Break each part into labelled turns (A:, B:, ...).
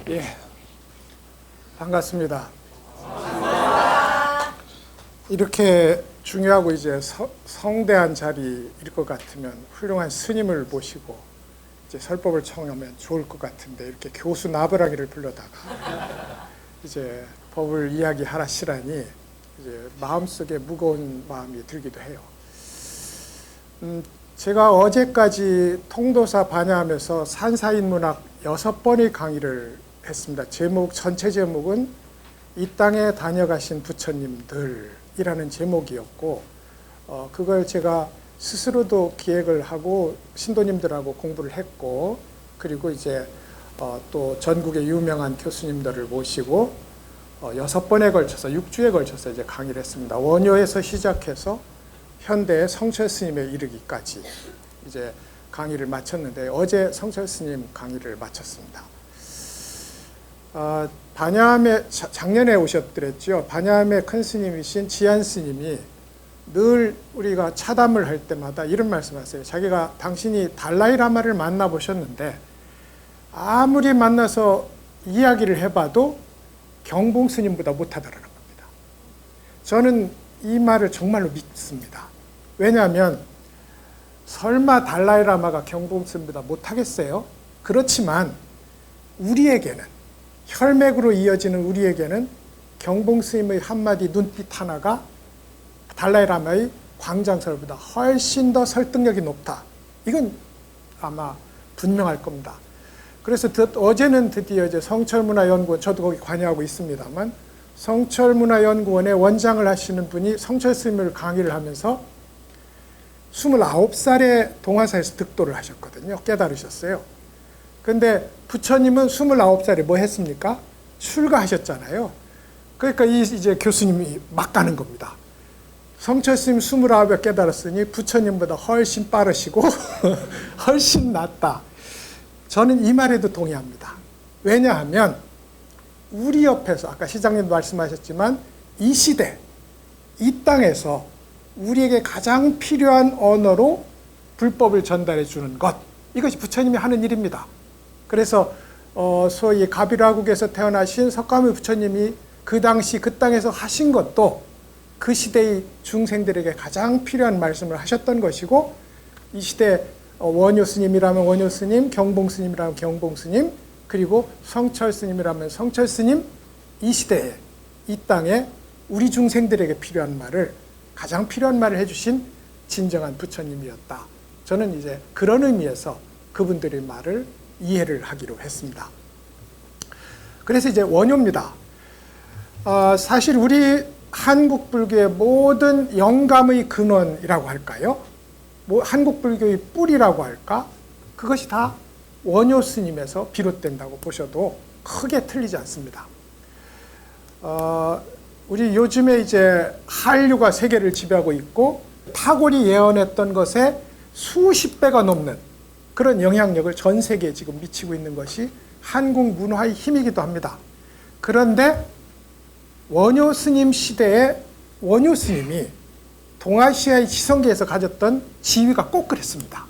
A: 예, 반갑습니다. 이렇게 중요하고 이제 성대한 자리일 것 같으면 훌륭한 스님을 모시고 이제 설법을 청하면 좋을 것 같은데 이렇게 교수 나부라기를 불러다가 이제 법을 이야기하시라니 이제 마음속에 무거운 마음이 들기도 해요. 제가 어제까지 통도사 반야하면서 산사인문학 6번의 강의를 했습니다. 전체 제목은 이 땅에 다녀가신 부처님들이라는 제목이었고, 그걸 제가 스스로도 기획을 하고 신도님들하고 공부를 했고, 그리고 이제 또 전국의 유명한 교수님들을 모시고 6번에 걸쳐서 6주에 걸쳐서 이제 강의를 했습니다. 원효에서 시작해서 현대의 성철 스님에 이르기까지 이제 강의를 마쳤는데 어제 성철 스님 강의를 마쳤습니다. 반야암에 작년에 오셨더랬죠. 반야암의 큰 스님이신 지안 스님이 늘 우리가 차담을 할 때마다 이런 말씀하세요. 자기가 당신이 달라이라마를 만나보셨는데 아무리 만나서 이야기를 해봐도 경봉 스님보다 못하더라는 겁니다. 저는 이 말을 정말로 믿습니다. 왜냐하면 설마 달라이라마가 경봉 스님보다 못하겠어요? 그렇지만 우리에게는 혈맥으로 이어지는 우리에게는 경봉 스님의 한마디 눈빛 하나가 달라이라마의 광장설보다 훨씬 더 설득력이 높다. 이건 아마 분명할 겁니다. 그래서 어제는 드디어 이제 성철문화연구원, 저도 거기 관여하고 있습니다만 성철문화연구원의 원장을 하시는 분이 성철 스님을 강의를 하면서 29살에 동화사에서 득도를 하셨거든요. 깨달으셨어요. 근데 부처님은 29살에 뭐 했습니까? 출가하셨잖아요. 그러니까 이제 교수님이 막 가는 겁니다. 성철 스님 29에 깨달았으니 부처님보다 훨씬 빠르시고 훨씬 낫다. 저는 이 말에도 동의합니다. 왜냐하면 우리 옆에서 아까 시장님도 말씀하셨지만 이 시대, 이 땅에서 우리에게 가장 필요한 언어로 불법을 전달해 주는 것, 이것이 부처님이 하는 일입니다. 그래서 소위 가비라국에서 태어나신 석가모니 부처님이 그 당시 그 땅에서 하신 것도 그 시대의 중생들에게 가장 필요한 말씀을 하셨던 것이고, 이 시대 원효 스님이라면 원효 스님, 경봉 스님이라면 경봉 스님, 그리고 성철 스님이라면 성철 스님, 이 시대에 이 땅에 우리 중생들에게 필요한 말을, 가장 필요한 말을 해주신 진정한 부처님이었다. 저는 이제 그런 의미에서 그분들의 말을 이해를 하기로 했습니다. 그래서 이제 원효입니다. 사실 우리 한국 불교의 모든 영감의 근원이라고 할까요? 한국 불교의 뿌리라고 할까? 그것이 다 원효 스님에서 비롯된다고 보셔도 크게 틀리지 않습니다. 우리 요즘에 이제 한류가 세계를 지배하고 있고 타골이 예언했던 것에 수십 배가 넘는 그런 영향력을 전 세계에 지금 미치고 있는 것이 한국 문화의 힘이기도 합니다. 그런데 원효 스님 시대에 원효 스님이 동아시아의 지성계에서 가졌던 지위가 꼭 그랬습니다.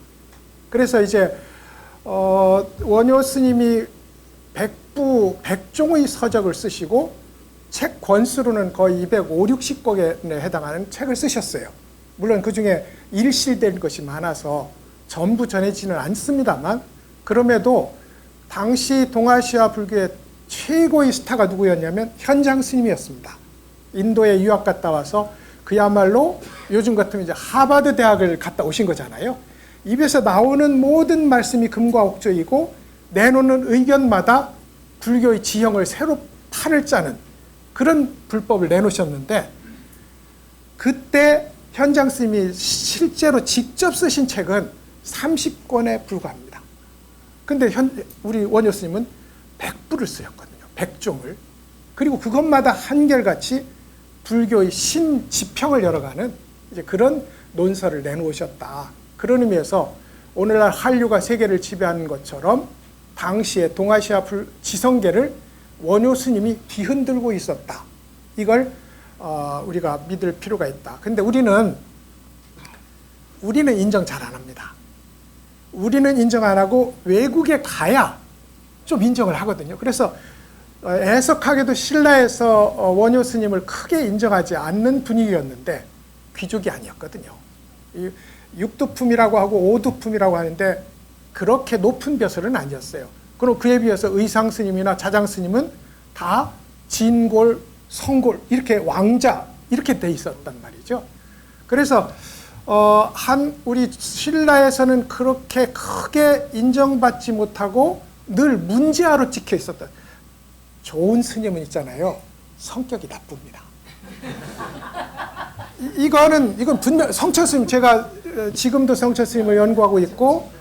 A: 그래서 이제 원효 스님이 백종의 서적을 쓰시고 책 권수로는 거의 250~260권에 해당하는 책을 쓰셨어요. 물론 그 중에 일실된 것이 많아서 전부 전해지는 않습니다만, 그럼에도 당시 동아시아 불교의 최고의 스타가 누구였냐면 현장 스님이었습니다. 인도에 유학 갔다 와서 그야말로 요즘 같으면 이제 하버드 대학을 갔다 오신 거잖아요. 입에서 나오는 모든 말씀이 금과 옥조이고 내놓는 의견마다 불교의 지형을 새로 판을 짜는 그런 불법을 내놓으셨는데, 그때 현장 스님이 실제로 직접 쓰신 책은 30권에 불과합니다. 근데 우리 원효 스님은 100부를 쓰셨거든요. 100종을. 그리고 그것마다 한결같이 불교의 신지평을 열어가는 이제 그런 논설을 내놓으셨다. 그런 의미에서 오늘날 한류가 세계를 지배하는 것처럼 당시에 동아시아 지성계를 원효 스님이 뒤흔들고 있었다. 이걸 우리가 믿을 필요가 있다. 근데 우리는 인정 잘 안 합니다. 우리는 인정 안 하고 외국에 가야 좀 인정을 하거든요. 그래서 애석하게도 신라에서 원효 스님을 크게 인정하지 않는 분위기였는데 귀족이 아니었거든요. 육두품이라고 하고 오두품이라고 하는데 그렇게 높은 벼슬은 아니었어요. 그럼 그에 비해서 의상 스님이나 자장 스님은 다 진골, 성골 이렇게 왕자 이렇게 돼 있었단 말이죠. 그래서 우리 신라에서는 그렇게 크게 인정받지 못하고 늘 문제아로 찍혀 있었던 좋은 스님은 있잖아요. 성격이 나쁩니다. 이건 분명 성철 스님, 제가 지금도 성철 스님을 연구하고 있고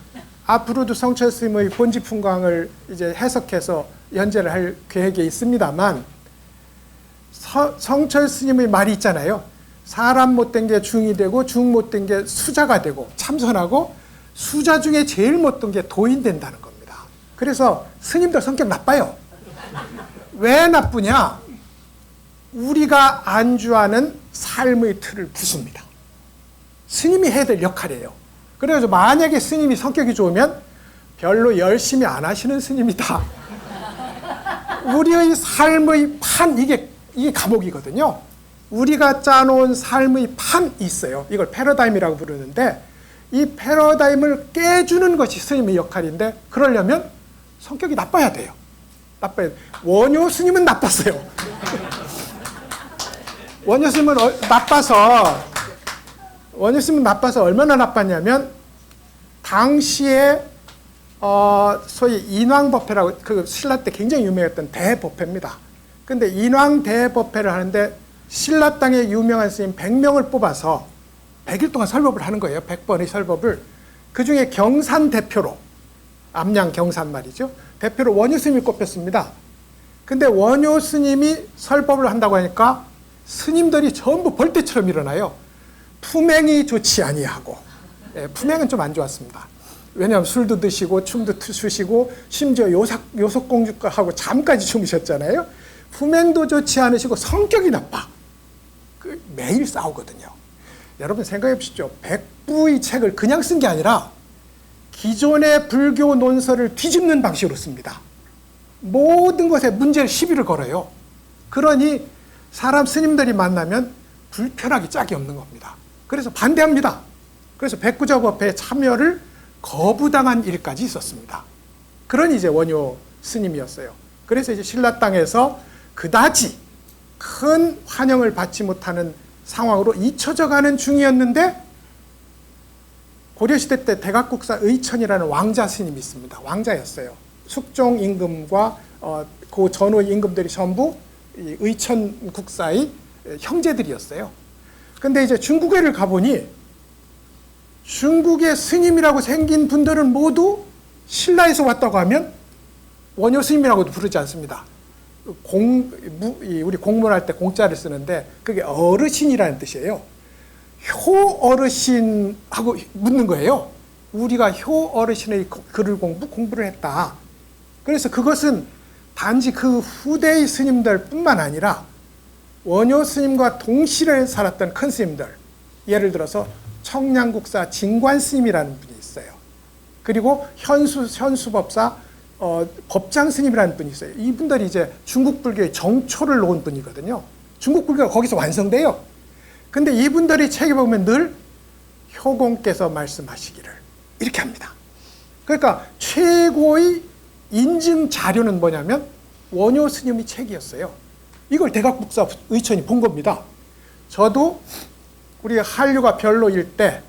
A: 앞으로도 성철 스님의 본지풍광을 이제 해석해서 연재를 할 계획에 있습니다만 성철 스님의 말이 있잖아요. 사람 못된 게 중이 되고 중 못된 게 수자가 되고 참선하고 수자 중에 제일 못된 게 도인 된다는 겁니다. 그래서 스님들 성격 나빠요. 왜 나쁘냐? 우리가 안주하는 삶의 틀을 부숩니다. 스님이 해야 될 역할이에요. 그래서 만약에 스님이 성격이 좋으면 별로 열심히 안 하시는 스님이다. 우리의 삶의 판, 이게 감옥이거든요. 우리가 짜놓은 삶의 판이 있어요. 이걸 패러다임이라고 부르는데 이 패러다임을 깨주는 것이 스님의 역할인데 그러려면 성격이 나빠야 돼요. 나빠야 돼요. 원효 스님은 나빴어요. 원효 스님은 나빠서 얼마나 나빴냐면 당시에 소위 인왕법회라고 그 신라 때 굉장히 유명했던 대법회입니다. 근데 인왕 대법회를 하는데 신라 땅에 유명한 스님 100명을 뽑아서 100일 동안 설법을 하는 거예요. 100번의 설법을. 그중에 경산 대표로, 암양 경산 말이죠. 대표로 원효 스님이 꼽혔습니다. 근데 원효 스님이 설법을 한다고 하니까 스님들이 전부 벌떼처럼 일어나요. 품행이 좋지 아니하고. 품행은 좀 안 좋았습니다. 왜냐하면 술도 드시고 춤도 추시고 심지어 요속공주하고 잠까지 주무셨잖아요. 품행도 좋지 않으시고 성격이 나빠. 매일 싸우거든요. 여러분 생각해 보시죠. 백부의 책을 그냥 쓴 게 아니라 기존의 불교 논설을 뒤집는 방식으로 씁니다. 모든 것에 문제를 시비를 걸어요. 그러니 사람 스님들이 만나면 불편하기 짝이 없는 겁니다. 그래서 반대합니다. 그래서 백구자법회에 참여를 거부당한 일까지 있었습니다. 그러니 이제 원효 스님이었어요. 그래서 이제 신라 땅에서 그다지 큰 환영을 받지 못하는 상황으로 잊혀져 가는 중이었는데 고려시대 때 대각국사 의천이라는 왕자 스님이 있습니다. 왕자였어요. 숙종 임금과 그 전후의 임금들이 전부 의천 국사의 형제들이었어요. 근데 이제 중국에를 가보니 중국의 스님이라고 생긴 분들은 모두 신라에서 왔다고 하면 원효 스님이라고도 부르지 않습니다. 우리 공문할 때 공자를 쓰는데 그게 어르신이라는 뜻이에요. 효 어르신하고 묻는 거예요. 우리가 효 어르신의 글을 공부를 했다. 그래서 그것은 단지 그 후대의 스님들 뿐만 아니라 원효 스님과 동시를 살았던 큰 스님들, 예를 들어서 청량국사 진관 스님이라는 분이 있어요. 그리고 현수법사 법장 스님이라는 분이 있어요. 이분들이 이제 중국 불교의 정초를 놓은 분이거든요. 중국 불교가 거기서 완성돼요. 근데 이분들이 책에 보면 늘 효공께서 말씀하시기를 이렇게 합니다. 그러니까 최고의 인증 자료는 뭐냐면 원효 스님의 책이었어요. 이걸 대각국사 의천이 본 겁니다. 저도 우리 한류가 별로일 때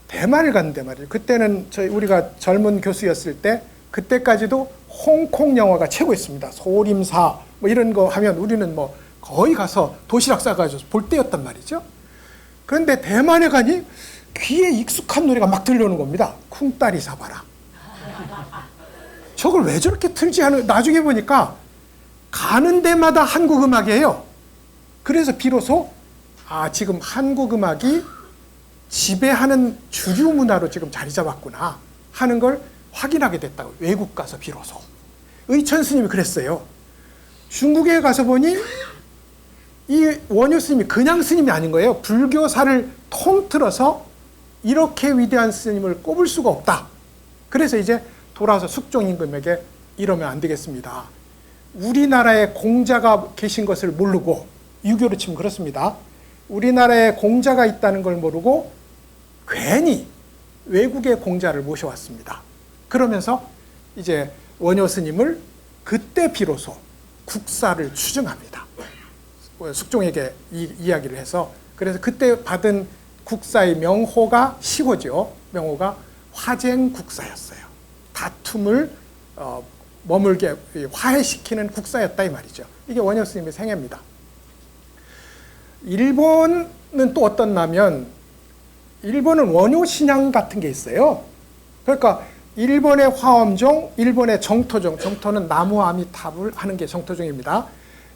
A: 대만을 갔는데 말이에요. 그때는 우리가 젊은 교수였을 때 그때까지도 홍콩 영화가 최고였습니다. 소림사 뭐 이런 거 하면 우리는 뭐 거의 가서 도시락 싸가지고 볼 때였단 말이죠. 그런데 대만에 가니 귀에 익숙한 노래가 막 들려오는 겁니다. 쿵따리 사바라. 저걸 왜 저렇게 틀지 하는, 나중에 보니까 가는 데마다 한국 음악이에요. 그래서 비로소 지금 한국 음악이 지배하는 주류 문화로 지금 자리 잡았구나 하는 걸 확인하게 됐다고. 외국 가서 비로소. 의천 스님이 그랬어요. 중국에 가서 보니 이 원효 스님이 그냥 스님이 아닌 거예요. 불교사를 통틀어서 이렇게 위대한 스님을 꼽을 수가 없다. 그래서 이제 돌아와서 숙종 임금에게 이러면 안 되겠습니다. 우리나라에 공자가 계신 것을 모르고, 유교로 치면 그렇습니다. 우리나라에 공자가 있다는 걸 모르고 괜히 외국의 공자를 모셔왔습니다. 그러면서 이제 원효 스님을 그때 비로소 국사를 추증합니다. 숙종에게 이야기를 해서, 그래서 그때 받은 국사의 명호가 시호죠. 명호가 화쟁국사였어요. 다툼을 머물게 화해시키는 국사였다 이 말이죠. 이게 원효 스님의 생애입니다. 일본은 또 어떻냐면, 일본은 원효 신앙 같은 게 있어요. 그러니까 일본의 화엄종, 일본의 정토종, 정토는 나무 아미타불 하는 게 정토종입니다.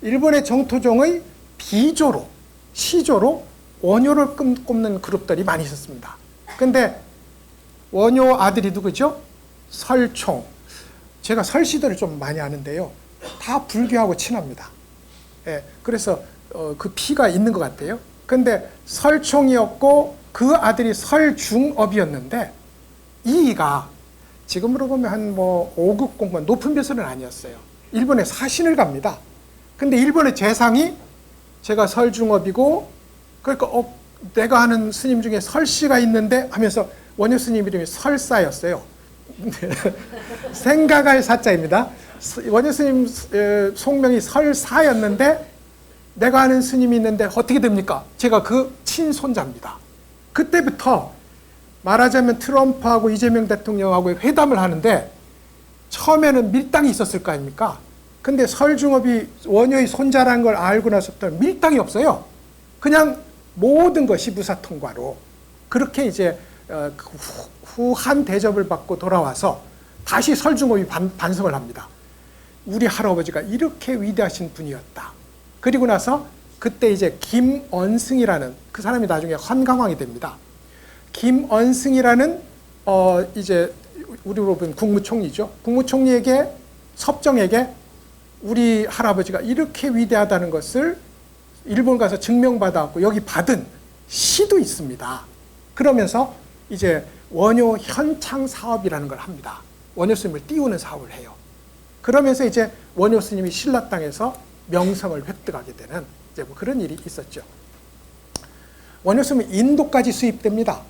A: 일본의 정토종의 비조로, 시조로 원효를 꼽는 그룹들이 많이 있었습니다. 근데 원효 아들이 누구죠? 설총. 제가 설시들을 좀 많이 아는데요. 다 불교하고 친합니다. 예, 그래서 그 피가 있는 것 같아요. 근데 설총이었고 그 아들이 설중업이었는데, 이이가 지금으로 보면 한 5급 공무원, 높은 벼슬은 아니었어요. 일본에 사신을 갑니다. 근데 일본의 재상이 제가 설중업이고, 그러니까 내가 아는 스님 중에 설씨가 있는데 하면서 원효 스님 이름이 설사였어요. 생각할 사자입니다. 원효 스님 속명이 설사였는데 내가 아는 스님이 있는데 어떻게 됩니까? 제가 그 친손자입니다. 그때부터 말하자면 트럼프하고 이재명 대통령하고 회담을 하는데, 처음에는 밀당이 있었을 거 아닙니까? 근데 설중업이 원효의 손자라는 걸 알고 나서부터 밀당이 없어요. 그냥 모든 것이 무사통과로. 그렇게 이제 후한 대접을 받고 돌아와서 다시 설중업이 반성을 합니다. 우리 할아버지가 이렇게 위대하신 분이었다. 그리고 나서 그때 이제 김언승이라는 그 사람이 나중에 헌강왕이 됩니다. 김언승이라는 이제 우리로 보면 국무총리죠. 국무총리에게, 섭정에게 우리 할아버지가 이렇게 위대하다는 것을 일본 가서 증명받아갖고 여기 받은 시도 있습니다. 그러면서 이제 원효 현창 사업이라는 걸 합니다. 원효 스님을 띄우는 사업을 해요. 그러면서 이제 원효 스님이 신라 땅에서 명성을 획득하게 되는 이제 그런 일이 있었죠. 원효 스님이 인도까지 수입됩니다.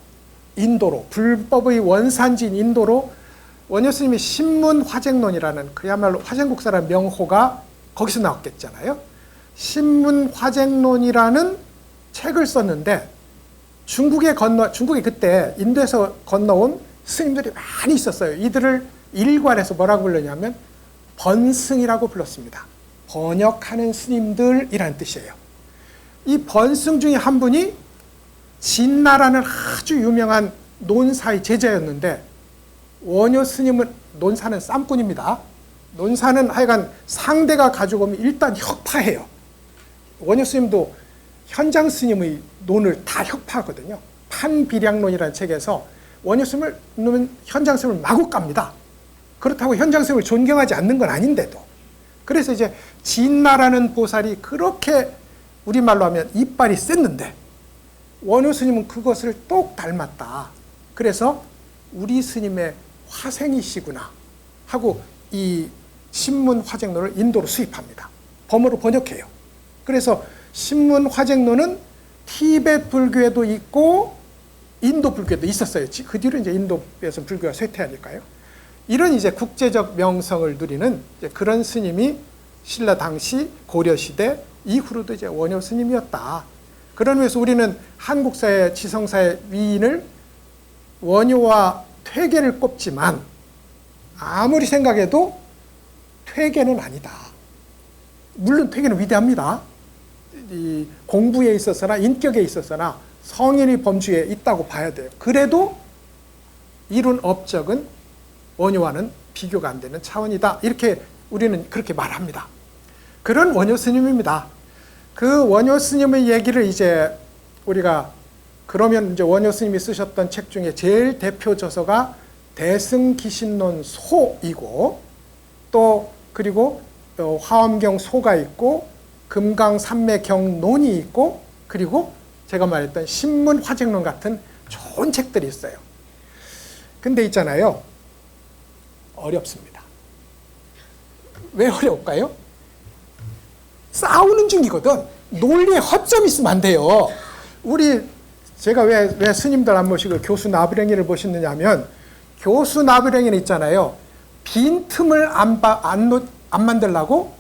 A: 인도로, 불법의 원산지인 인도로 원효 스님이 신문화쟁론이라는, 그야말로 화쟁국사라는 명호가 거기서 나왔겠잖아요. 신문화쟁론이라는 책을 썼는데, 중국에 그때 인도에서 건너온 스님들이 많이 있었어요. 이들을 일괄해서 뭐라고 불렀냐면 번승이라고 불렀습니다. 번역하는 스님들이라는 뜻이에요. 이 번승 중에 한 분이 진나라는 아주 유명한 논사의 제자였는데, 원효 스님은, 논사는 쌈꾼입니다. 논사는 하여간 상대가 가지고 오면 일단 혁파해요. 원효 스님도 현장 스님의 논을 다 혁파하거든요. 판비량론이라는 책에서 원효 스님은 현장 스님을 마구 깝니다. 그렇다고 현장 스님을 존경하지 않는 건 아닌데도. 그래서 이제 진나라는 보살이 그렇게 우리말로 하면 이빨이 셌는데, 원효 스님은 그것을 똑 닮았다. 그래서 우리 스님의 화생이시구나 하고 이 신문화쟁론을 인도로 수입합니다. 범어로 번역해요. 그래서 신문화쟁론은 티베트 불교에도 있고 인도 불교에도 있었어요. 그 뒤로 이제 인도에서 불교가 쇠퇴하니까요. 이런 이제 국제적 명성을 누리는 이제 그런 스님이 신라 당시 고려 시대 이후로도 이제 원효 스님이었다. 그런 의미에서 우리는 한국사의 지성사의 위인을 원효와 퇴계를 꼽지만, 아무리 생각해도 퇴계는 아니다. 물론 퇴계는 위대합니다. 이 공부에 있어서나 인격에 있어서나 성인의 범주에 있다고 봐야 돼요. 그래도 이룬 업적은 원효와는 비교가 안 되는 차원이다. 이렇게 우리는 그렇게 말합니다. 그런 원효 스님입니다. 그 원효 스님의 얘기를 이제 우리가, 그러면 이제 원효 스님이 쓰셨던 책 중에 제일 대표 저서가 대승기신론 소이고, 또 그리고 화엄경 소가 있고, 금강산매경론이 있고, 그리고 제가 말했던 신문화쟁론 같은 좋은 책들이 있어요. 근데 있잖아요, 어렵습니다. 왜 어려울까요? 싸우는 중이거든. 논리에 허점이 있으면 안 돼요. 제가 왜 스님들 안 모시고 교수 나부랭이를 모셨느냐 하면, 교수 나부랭이는 있잖아요. 빈틈을 안 만들려고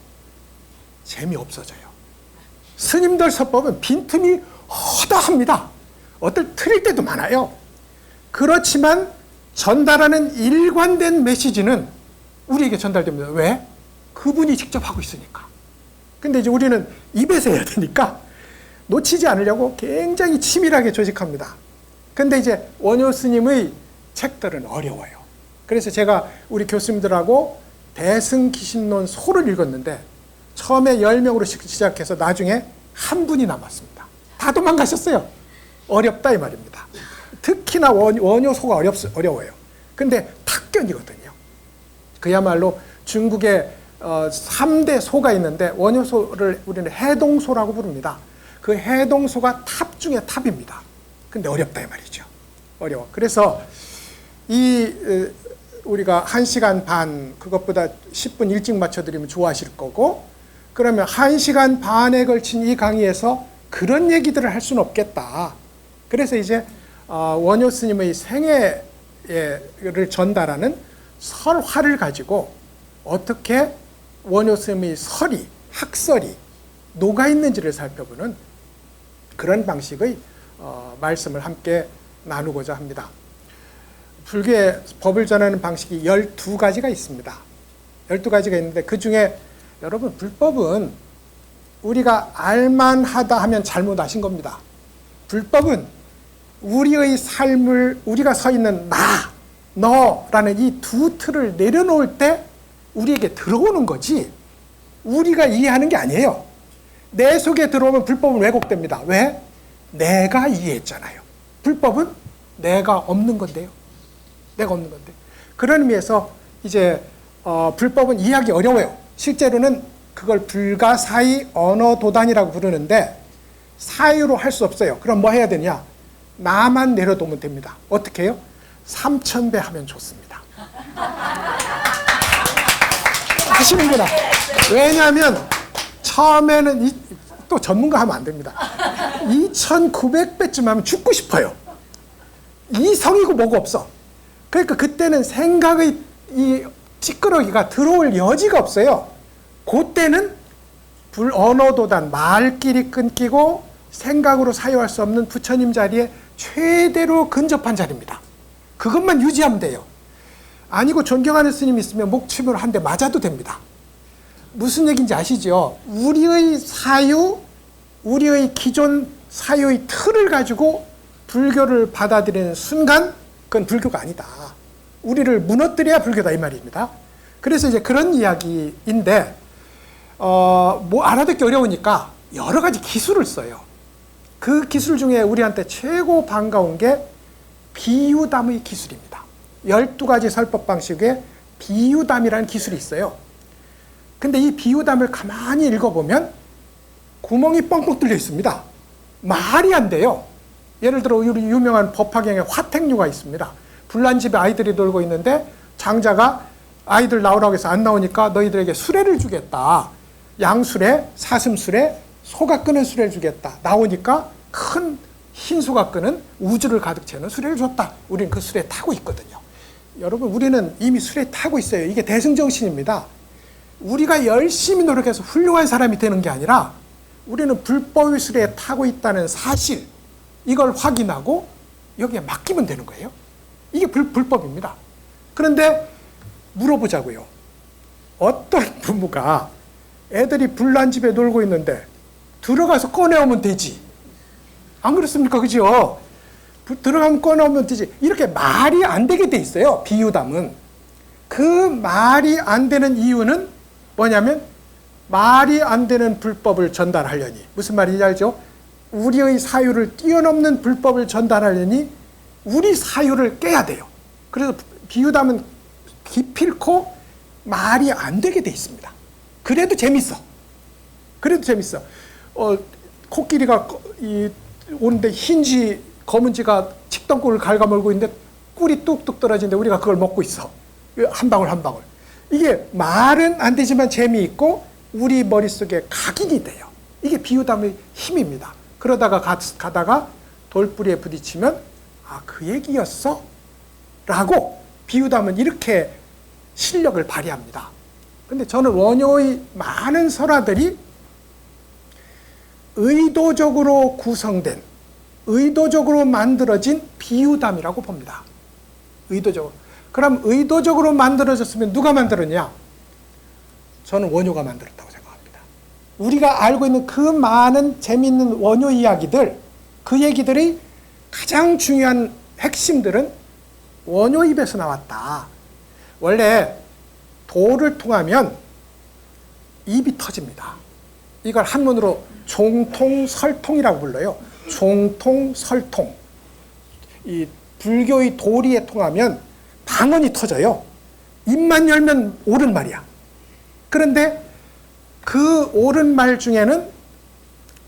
A: 재미없어져요. 스님들 서법은 빈틈이 허다합니다. 어떨 틀릴 때도 많아요. 그렇지만 전달하는 일관된 메시지는 우리에게 전달됩니다. 왜? 그분이 직접 하고 있으니까. 근데 이제 우리는 입에서 해야 되니까 놓치지 않으려고 굉장히 치밀하게 조직합니다. 근데 이제 원효 스님의 책들은 어려워요. 그래서 제가 우리 교수님들하고 대승기신론 소를 읽었는데, 처음에 10명으로 시작해서 나중에 한 분이 남았습니다. 다 도망가셨어요. 어렵다 이 말입니다. 특히나 원효소가 어려워요. 근데 탁견이거든요. 그야말로 중국에 3대 소가 있는데, 원효소를 우리는 해동소라고 부릅니다. 그 해동소가 탑 중에 탑입니다. 근데 어렵다 이 말이죠. 어려워. 그래서 우리가 1시간 반, 그것보다 10분 일찍 맞춰드리면 좋아하실 거고, 그러면 1시간 반에 걸친 이 강의에서 그런 얘기들을 할 수는 없겠다. 그래서 이제 원효 스님의 생애를 전달하는 설화를 가지고 어떻게 원효 스님의 학설이 녹아있는지를 살펴보는 그런 방식의 말씀을 함께 나누고자 합니다. 불교의 법을 전하는 방식이 12가지가 있습니다. 12가지가 있는데, 그 중에 여러분, 불법은 우리가 알만하다 하면 잘못 아신 겁니다. 불법은 우리의 삶을, 우리가 서 있는 나, 너라는 이 두 틀을 내려놓을 때 우리에게 들어오는 거지, 우리가 이해하는 게 아니에요. 내 속에 들어오면 불법은 왜곡됩니다. 왜? 내가 이해했잖아요. 불법은 내가 없는 건데요. 내가 없는 건데. 그런 의미에서 이제 불법은 이해하기 어려워요. 실제로는 그걸 불가사의 언어도단이라고 부르는데, 사유로 할 수 없어요. 그럼 뭐 해야 되냐? 나만 내려놓으면 됩니다. 어떻게 해요? 3000배 하면 좋습니다. 하시는구나. 왜냐하면 처음에는 또 전문가 하면 안 됩니다. 2900배쯤 하면 죽고 싶어요. 이성이고 뭐고 없어. 그러니까 그때는 생각의 이 찌끄러기가 들어올 여지가 없어요. 그때는 언어도단, 말끼리 끊기고 생각으로 사유할 수 없는 부처님 자리에 최대로 근접한 자리입니다. 그것만 유지하면 돼요. 아니고 존경하는 스님이 있으면 목침으로 한 대 맞아도 됩니다. 무슨 얘기인지 아시죠? 우리의 사유, 우리의 기존 사유의 틀을 가지고 불교를 받아들이는 순간, 그건 불교가 아니다. 우리를 무너뜨려야 불교다 이 말입니다. 그래서 이제 그런 이야기인데, 뭐 알아듣기 어려우니까 여러 가지 기술을 써요. 그 기술 중에 우리한테 최고 반가운 게 비유담의 기술입니다. 12가지 설법 방식에 비유담이라는 기술이 있어요. 근데 이 비유담을 가만히 읽어보면 구멍이 뻥뻥 뚫려 있습니다. 말이 안 돼요. 예를 들어 우리 유명한 법화경에 화택류가 있습니다. 불난집에 아이들이 놀고 있는데 장자가 아이들 나오라고 해서 안 나오니까 너희들에게 수레를 주겠다. 양수레, 사슴수레, 소가 끄는 수레를 주겠다. 나오니까 큰 흰소가 끄는 우주를 가득 채우는 수레를 줬다. 우리는 그 수레 타고 있거든요. 여러분, 우리는 이미 수레 타고 있어요. 이게 대승정신입니다. 우리가 열심히 노력해서 훌륭한 사람이 되는 게 아니라 우리는 불법의 수레에 타고 있다는 사실, 이걸 확인하고 여기에 맡기면 되는 거예요. 이게 불법입니다. 그런데 물어보자고요. 어떤 부모가 애들이 불난집에 놀고 있는데 들어가서 꺼내오면 되지. 안 그렇습니까? 그죠? 들어가면 꺼내오면 되지. 이렇게 말이 안 되게 돼 있어요. 비유담은. 그 말이 안 되는 이유는 뭐냐면 말이 안 되는 불법을 전달하려니. 무슨 말인지 알죠? 우리의 사유를 뛰어넘는 불법을 전달하려니 우리 사유를 깨야 돼요. 그래서 비유담은 기필코 말이 안 되게 돼 있습니다. 그래도 재밌어. 그래도 재밌어. 코끼리가 오는데 흰지 검은지가 칡덩굴을 갉아먹고 있는데 꿀이 뚝뚝 떨어지는데 우리가 그걸 먹고 있어. 한 방울 한 방울. 이게 말은 안 되지만 재미있고 우리 머릿속에 각인이 돼요. 이게 비유담의 힘입니다. 그러다가 가다가 돌뿌리에 부딪히면 아, 그 얘기였어? 라고 비유담은 이렇게 실력을 발휘합니다. 근데 저는 원효의 많은 설화들이 의도적으로 구성된, 의도적으로 만들어진 비유담이라고 봅니다. 의도적으로. 그럼 의도적으로 만들어졌으면 누가 만들었냐? 저는 원효가 만들었다고 생각합니다. 우리가 알고 있는 그 많은 재미있는 원효 이야기들, 그 얘기들이 가장 중요한 핵심들은 원효 입에서 나왔다. 원래 도를 통하면 입이 터집니다. 이걸 한문으로 종통설통이라고 불러요. 종통설통. 이 불교의 도리에 통하면 방언이 터져요. 입만 열면 옳은 말이야. 그런데 그 옳은 말 중에는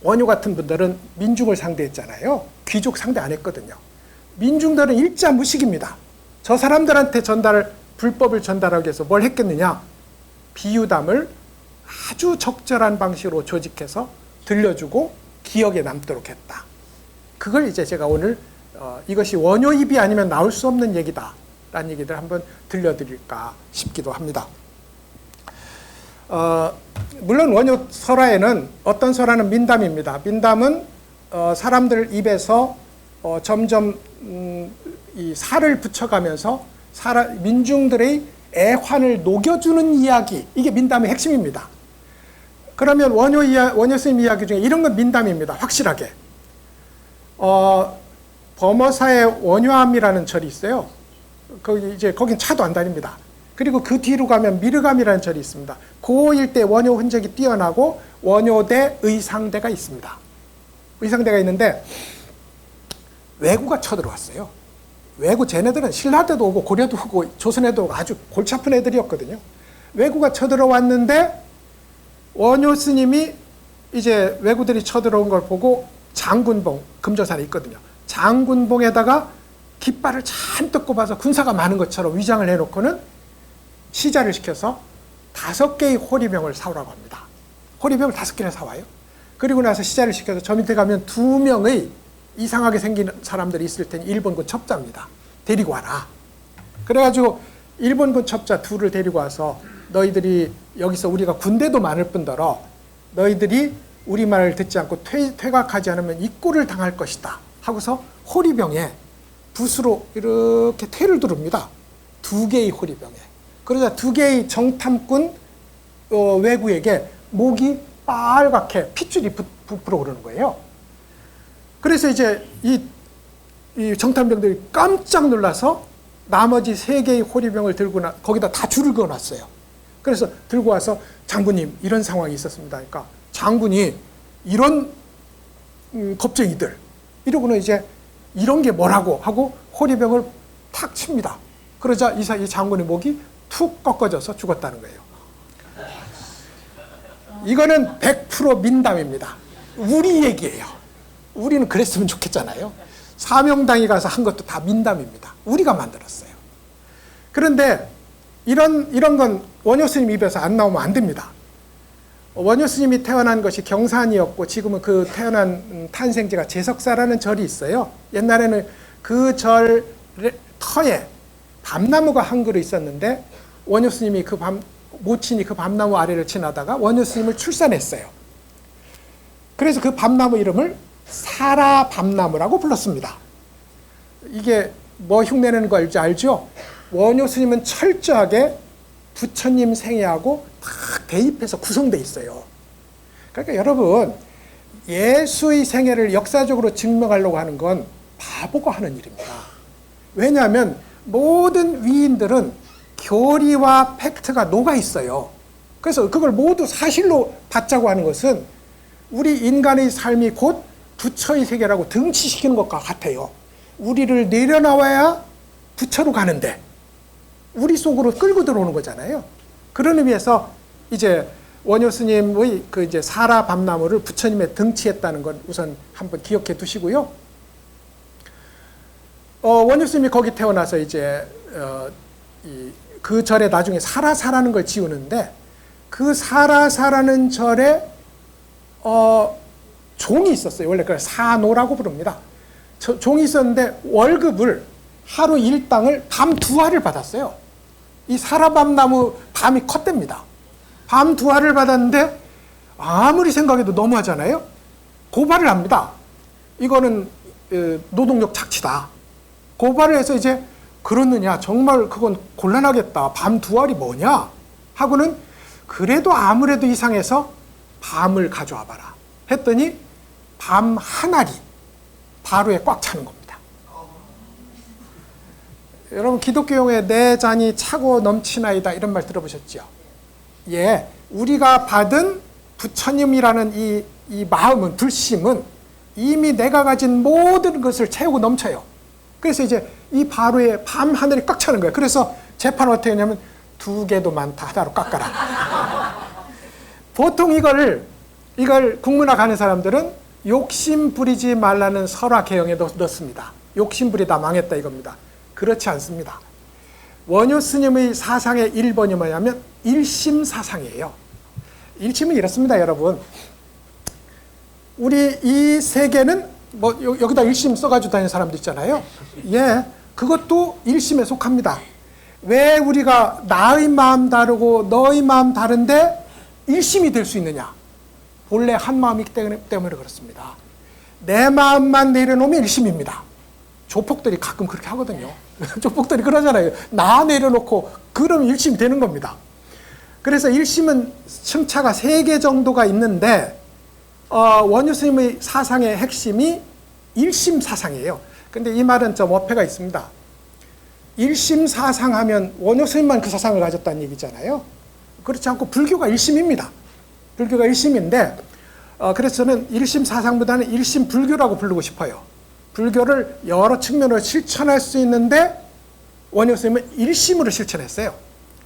A: 원효 같은 분들은 민중을 상대했잖아요. 귀족 상대 안 했거든요. 민중들은 일자무식입니다. 저 사람들한테 불법을 전달하기 위해서 뭘 했겠느냐? 비유담을 아주 적절한 방식으로 조직해서 들려주고 기억에 남도록 했다. 그걸 이제 제가 오늘 이것이 원효입이 아니면 나올 수 없는 얘기다 라는 얘기를 한번 들려드릴까 싶기도 합니다. 물론 원효 설화에는 어떤 설화는 민담입니다. 민담은 사람들 입에서 점점 이 살을 붙여가면서 민중들의 애환을 녹여주는 이야기, 이게 민담의 핵심입니다. 그러면 원효 스님 이야기 중에 이런 건 민담입니다. 확실하게. 범어사의 원효암이라는 절이 있어요. 거긴 차도 안 다닙니다. 그리고 그 뒤로 가면 미르감이라는 절이 있습니다. 그 일대 원효 흔적이 뛰어나고 원효대 의상대가 있습니다. 의상대가 있는데 왜구가 쳐들어왔어요. 왜구 쟤네들은 신라때도 오고 고려도 오고 조선에도 오고 아주 골치 아픈 애들이었거든요. 왜구가 쳐들어왔는데 원효 스님이 이제 왜구들이 쳐들어온 걸 보고 장군봉, 금조산에 있거든요. 장군봉에다가 깃발을 잔뜩 꼽아서 군사가 많은 것처럼 위장을 해놓고는 시자를 시켜서 5개의 호리병을 사오라고 합니다. 호리병을 5개나 사와요. 그리고 나서 시자를 시켜서 저 밑에 가면 2명의 이상하게 생긴 사람들이 있을 테니 일본군 첩자입니다. 데리고 와라. 그래가지고 일본군 첩자 2를 데리고 와서 너희들이 여기서 우리가 군대도 많을 뿐더러 너희들이 우리 말을 듣지 않고 퇴각하지 않으면 입고를 당할 것이다 하고서 호리병에 붓으로 이렇게 퇴를 두릅니다. 2개의 호리병에. 그러자 2개의 정탐꾼 왜구에게 목이 빨갛게 핏줄이 부풀어 오르는 거예요. 그래서 이제 이 정탐병들이 깜짝 놀라서 나머지 3개의 호리병을 들고 거기다 다 줄을 그어놨어요. 그래서 들고 와서 장군님 이런 상황이 있었습니다. 그러니까 장군이 이런 겁쟁이들 이러고는 이제 이런 게 뭐라고 하고 호리병을 탁 칩니다. 그러자 이 장군의 목이 툭 꺾어져서 죽었다는 거예요. 이거는 100% 민담입니다. 우리 얘기예요. 우리는 그랬으면 좋겠잖아요. 사명당에 가서 한 것도 다 민담입니다. 우리가 만들었어요. 그런데 이런 건 원효 스님 입에서 안 나오면 안 됩니다. 원효 스님이 태어난 것이 경산이었고 지금은 그 태어난 탄생지가 제석사라는 절이 있어요. 옛날에는 그 절 터에 밤나무가 한 그루 있었는데 원효 스님이 모친이 그 밤나무 아래를 지나다가 원효 스님을 출산했어요. 그래서 그 밤나무 이름을 사라 밤나무라고 불렀습니다. 이게 뭐 흉내내는 거 알죠? 원효 스님은 철저하게 부처님 생애하고 딱 대입해서 구성되어 있어요. 그러니까 여러분 예수의 생애를 역사적으로 증명하려고 하는 건 바보가 하는 일입니다. 왜냐하면 모든 위인들은 교리와 팩트가 녹아 있어요. 그래서 그걸 모두 사실로 받자고 하는 것은 우리 인간의 삶이 곧 부처의 세계라고 등치시키는 것과 같아요. 우리를 내려놔야 부처로 가는데 우리 속으로 끌고 들어오는 거잖아요. 그런 의미에서 이제 원효 스님의 그 이제 사라 밤나무를 부처님의 등치했다는 건 우선 한번 기억해 두시고요. 원효 스님이 거기 태어나서 이제 그 절에 나중에 사라사라는 걸 지우는데 그 사라사라는 절에 종이 있었어요. 원래 그걸 사노라고 부릅니다. 종이 있었는데 월급을 하루 일당을 밤 2알을 받았어요. 이 사라밤나무 밤이 컸답니다. 밤 2알을 받았는데 아무리 생각해도 너무하잖아요. 고발을 합니다. 이거는 노동력 착취다. 고발을 해서 이제 그렇느냐, 정말 그건 곤란하겠다. 밤 2알이 뭐냐 하고는 그래도 아무래도 이상해서 밤을 가져와 봐라 했더니 밤 1알이 바로에 꽉 차는 겁니다. 여러분, 기독교 용어에 내 잔이 차고 넘치나이다 이런 말 들어보셨죠? 예, 우리가 받은 부처님이라는 이 마음은, 불심은 이미 내가 가진 모든 것을 채우고 넘쳐요. 그래서 이제 이 바로에 밤 하늘이 꽉 차는 거예요. 그래서 재판은 어떻게 하냐면 2개도 많다, 하나로 깎아라. 보통 이걸 국문학 하는 사람들은 욕심 부리지 말라는 설화 개형에 넣습니다. 욕심 부리다 망했다 이겁니다. 그렇지 않습니다. 원효 스님의 사상의 1번이 뭐냐면 일심 사상이에요. 일심은 이렇습니다, 여러분. 우리 이 세계는 뭐 여기다 일심 써가지고 다니는 사람도 있잖아요. 예, 그것도 일심에 속합니다. 왜 우리가 나의 마음 다르고 너의 마음 다른데 일심이 될 수 있느냐? 본래 한 마음이기 때문에 그렇습니다. 내 마음만 내려놓으면 일심입니다. 조폭들이 가끔 그렇게 하거든요. 조폭들이 그러잖아요. 나 내려놓고 그러면 일심이 되는 겁니다. 그래서 일심은 층차가 3개 정도가 있는데 원효 스님의 사상의 핵심이 일심 사상이에요. 근데 이 말은 좀 어폐가 있습니다. 일심 사상하면 원효 스님만 그 사상을 가졌다는 얘기잖아요. 그렇지 않고 불교가 일심입니다. 불교가 일심인데 그래서 저는 일심 사상보다는 일심 불교라고 부르고 싶어요. 불교를 여러 측면으로 실천할 수 있는데 원효 스님은 일심으로 실천했어요.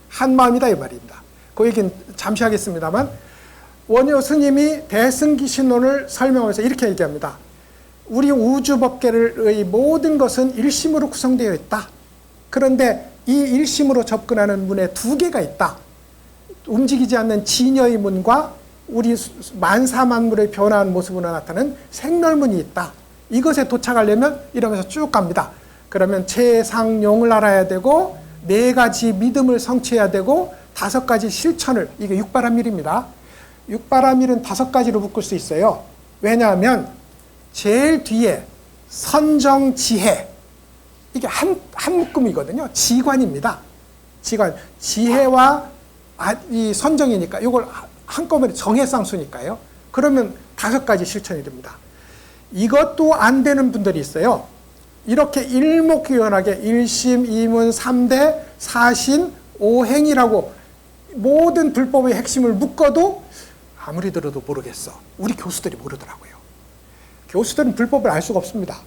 A: 한 마음이다 이 말입니다. 그 얘기는 잠시 하겠습니다만 원효 스님이 대승기신론을 설명하면서 이렇게 얘기합니다. 우리 우주법계의 모든 것은 일심으로 구성되어 있다. 그런데 이 일심으로 접근하는 문에 2개가 있다. 움직이지 않는 진여의 문과 우리 만사만물의 변화한 모습으로 나타나는 생멸문이 있다. 이것에 도착하려면 이러면서 쭉 갑니다. 그러면 최상용을 알아야 되고 4가지 믿음을 성취해야 되고 5가지 실천을, 이게 육바라밀입니다. 육바라밀은 5가지로 묶을 수 있어요. 왜냐하면 제일 뒤에 선정지혜, 이게 한 묶음이거든요. 지관입니다. 지관, 지혜와 이 선정이니까 이걸 한꺼번에 정해쌍수니까요. 그러면 5가지 실천이 됩니다. 이것도 안 되는 분들이 있어요. 이렇게 일목요연하게 일심, 이문, 3대, 사신, 오행이라고 모든 불법의 핵심을 묶어도 아무리 들어도 모르겠어. 우리 교수들이 모르더라고요. 교수들은 불법을 알 수가 없습니다.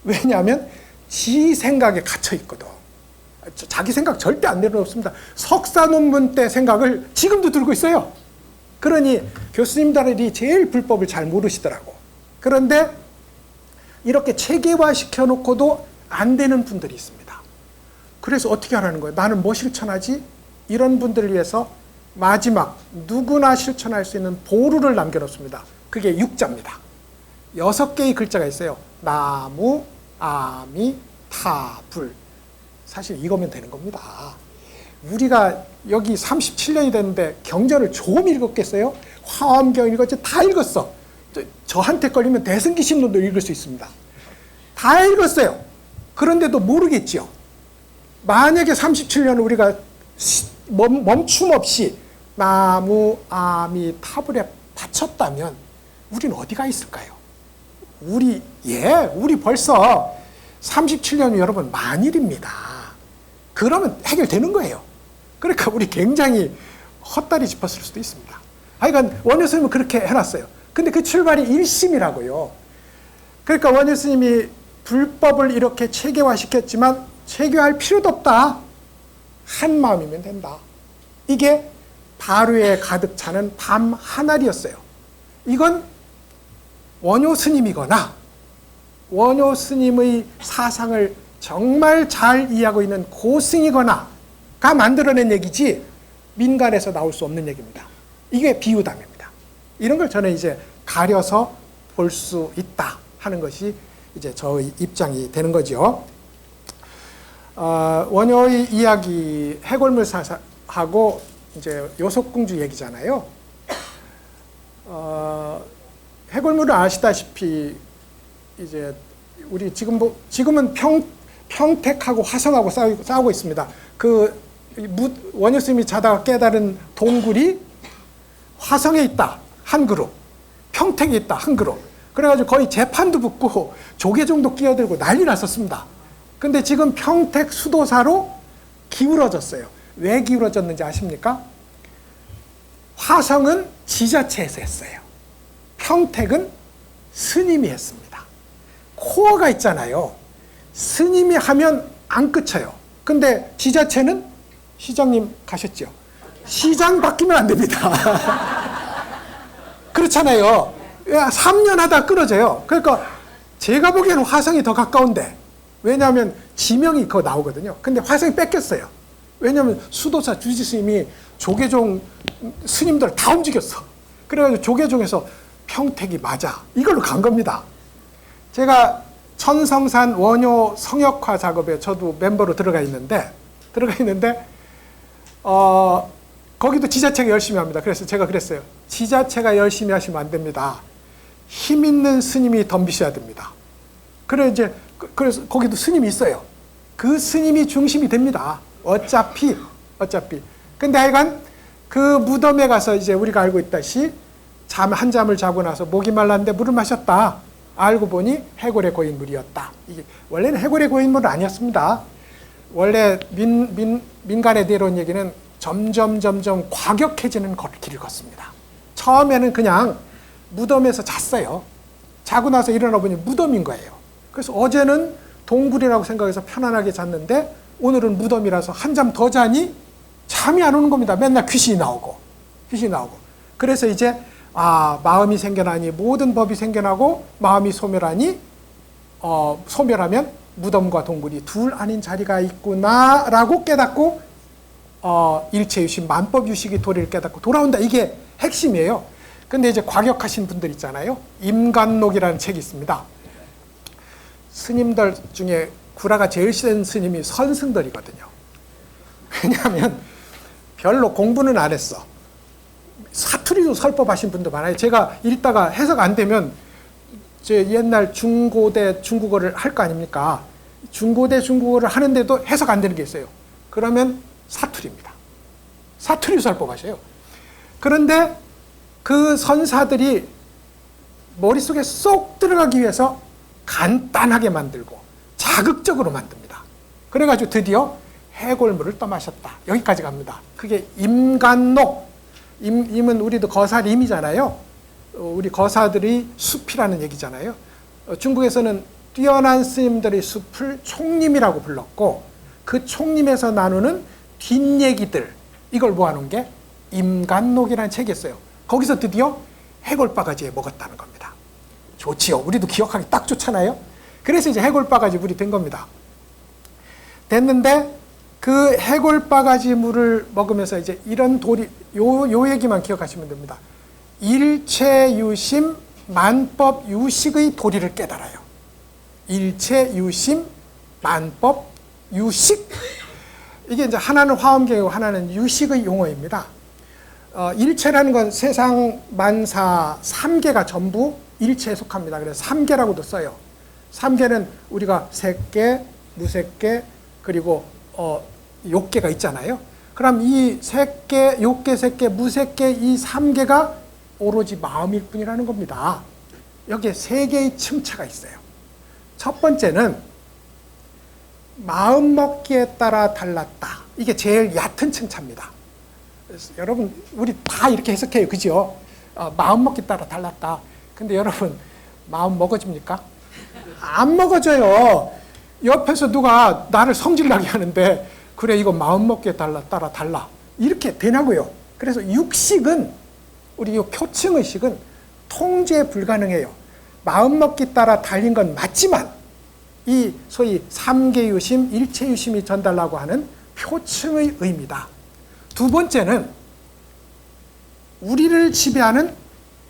A: 왜냐하면 지 생각에 갇혀 있거든. 자기 생각 절대 안 내려놓습니다. 석사 논문 때 생각을 지금도 들고 있어요. 그러니 교수님들이 제일 불법을 잘 모르시더라고. 그런데 이렇게 체계화 시켜놓고도 안 되는 분들이 있습니다. 그래서 어떻게 하라는 거예요? 나는 뭐 실천하지? 이런 분들을 위해서 마지막 누구나 실천할 수 있는 보루를 남겨놓습니다. 그게 육자입니다. 6개의 글자가 있어요. 나무, 아미, 타, 불. 사실 이거면 되는 겁니다. 우리가 여기 37년이 됐는데 경전을 좀 읽었겠어요? 화엄경 읽었지? 다 읽었어. 저한테 걸리면 대승기신론도 읽을 수 있습니다. 다 읽었어요. 그런데도 모르겠죠. 만약에 37년 우리가 멈춤 없이 나무, 아미, 타불에 바쳤다면 우리는 어디가 있을까요? 우리 벌써 37년이 여러분 만일입니다. 그러면 해결되는 거예요. 그러니까 우리 굉장히 헛다리 짚었을 수도 있습니다. 하여간 원효 스님은 그렇게 해놨어요. 근데 그 출발이 일심이라고요. 그러니까 원효 스님이 불법을 이렇게 체계화시켰지만 체계화할 필요도 없다. 한 마음이면 된다. 이게 바루에 가득 차는 밤 1알이었어요. 이건 원효 스님이거나 원효 스님의 사상을 정말 잘 이해하고 있는 고승이거나 만들어낸 얘기지 민간에서 나올 수 없는 얘기입니다. 이게 비유담입니다. 이런 걸 저는 이제 가려서 볼 수 있다 하는 것이 이제 저의 입장이 되는 거죠. 원효의 이야기 해골물 사하고 이제 요속궁주 얘기잖아요. 해골물은 아시다시피 이제 우리 지금은 평택하고 화성하고 싸우고 있습니다. 원효 스님이 자다가 깨달은 동굴이 화성에 있다 한 그룹, 평택에 있다 한 그룹. 그래가지고 거의 재판도 붙고 조계종도 끼어들고 난리 났었습니다. 근데 지금 평택 수도사로 기울어졌어요. 왜 기울어졌는지 아십니까? 화성은 지자체에서 했어요. 평택은 스님이 했습니다. 코어가 있잖아요. 스님이 하면 안 끝쳐요. 근데 지자체는 시장님 가셨죠? 시장 바뀌면 안 됩니다. 그렇잖아요. 3년 하다 끊어져요. 그러니까 제가 보기에는 화성이 더 가까운데, 왜냐하면 지명이 그거 나오거든요. 근데 화성이 뺏겼어요. 왜냐하면 수도사 주지 스님이 조계종 스님들 다 움직였어. 그래가지고 조계종에서 평택이 맞아, 이걸로 간 겁니다. 제가 천성산 원효 성역화 작업에 저도 멤버로 들어가 있는데 거기도 지자체가 열심히 합니다. 그래서 제가 그랬어요. 지자체가 열심히 하시면 안 됩니다. 힘 있는 스님이 덤비셔야 됩니다. 그래서 거기도 스님이 있어요. 그 스님이 중심이 됩니다. 어차피. 근데 하여간 그 무덤에 가서 이제 우리가 알고 있다시 한 잠을 자고 나서 목이 말랐는데 물을 마셨다. 알고 보니 해골의 고인물이었다. 이게 원래는 해골의 고인물은 아니었습니다. 원래 민간에 내려온 얘기는 점점 과격해지는 길을 걷습니다. 처음에는 그냥 무덤에서 잤어요. 자고 나서 일어나 보니 무덤인 거예요. 그래서 어제는 동굴이라고 생각해서 편안하게 잤는데 오늘은 무덤이라서 한 잠 더 자니 잠이 안 오는 겁니다. 맨날 귀신이 나오고. 그래서 이제 마음이 생겨나니 모든 법이 생겨나고 마음이 소멸하니 소멸하면 무덤과 동굴이 둘 아닌 자리가 있구나라고 깨닫고 일체유식 만법유식이 도리를 깨닫고 돌아온다. 이게 핵심이에요. 근데 이제 과격하신 분들 있잖아요. 임간록이라는 책이 있습니다. 스님들 중에 구라가 제일 센 스님이 선승들이거든요. 왜냐하면 별로 공부는 안 했어. 사투리도 설법하신 분도 많아요. 제가 읽다가 해석 안 되면 제 옛날 중고대 중국어를 할 거 아닙니까? 중고대 중국어를 하는데도 해석 안 되는 게 있어요. 그러면 사투리입니다. 사투리 설법하셔요. 그런데 그 선사들이 머릿속에 쏙 들어가기 위해서 간단하게 만들고 자극적으로 만듭니다. 그래가지고 드디어 해골물을 떠마셨다. 여기까지 갑니다. 그게 임간록. 임은 우리도 거사림이잖아요. 우리 거사들이 숲이라는 얘기잖아요. 중국에서는 뛰어난 스님들의 숲을 총림이라고 불렀고 그 총림에서 나누는 뒷얘기들, 이걸 모아놓은 게 임간록이라는 책이 있어요. 거기서 드디어 해골바가지에 먹었다는 겁니다. 좋지요. 우리도 기억하기 딱 좋잖아요. 그래서 이제 해골바가지 물이 된 겁니다. 됐는데 그 해골바가지 물을 먹으면서 이제 이런 요 얘기만 기억하시면 됩니다. 일체유심 만법유식의 도리를 깨달아요. 일체유심 만법유식. 이게 이제 하나는 화엄경이고 하나는 유식의 용어입니다. 일체라는 건 세상 만사 3개가 전부 일체에 속합니다. 그래서 3개라고도 써요. 3개는 우리가 색계, 무색계, 그리고 욕계가 있잖아요. 그럼 이 색계, 욕계, 색계, 무색계 이 3개가 오로지 마음일 뿐이라는 겁니다. 여기에 3개의 층차가 있어요. 첫 번째는 마음 먹기에 따라 달랐다. 이게 제일 얕은 층차입니다. 여러분 우리 다 이렇게 해석해요. 그죠? 마음 먹기 따라 달랐다. 근데 여러분 마음 먹어집니까? 안 먹어져요. 옆에서 누가 나를 성질나게 하는데 그래 이거 마음 먹기에 따라 달라. 이렇게 되냐고요. 그래서 육식은 우리 이 표층의식은 통제 불가능해요. 마음 먹기 따라 달린 건 맞지만 이 소위 삼계유심, 일체유심이 전달라고 하는 표층의 의미다. 두 번째는 우리를 지배하는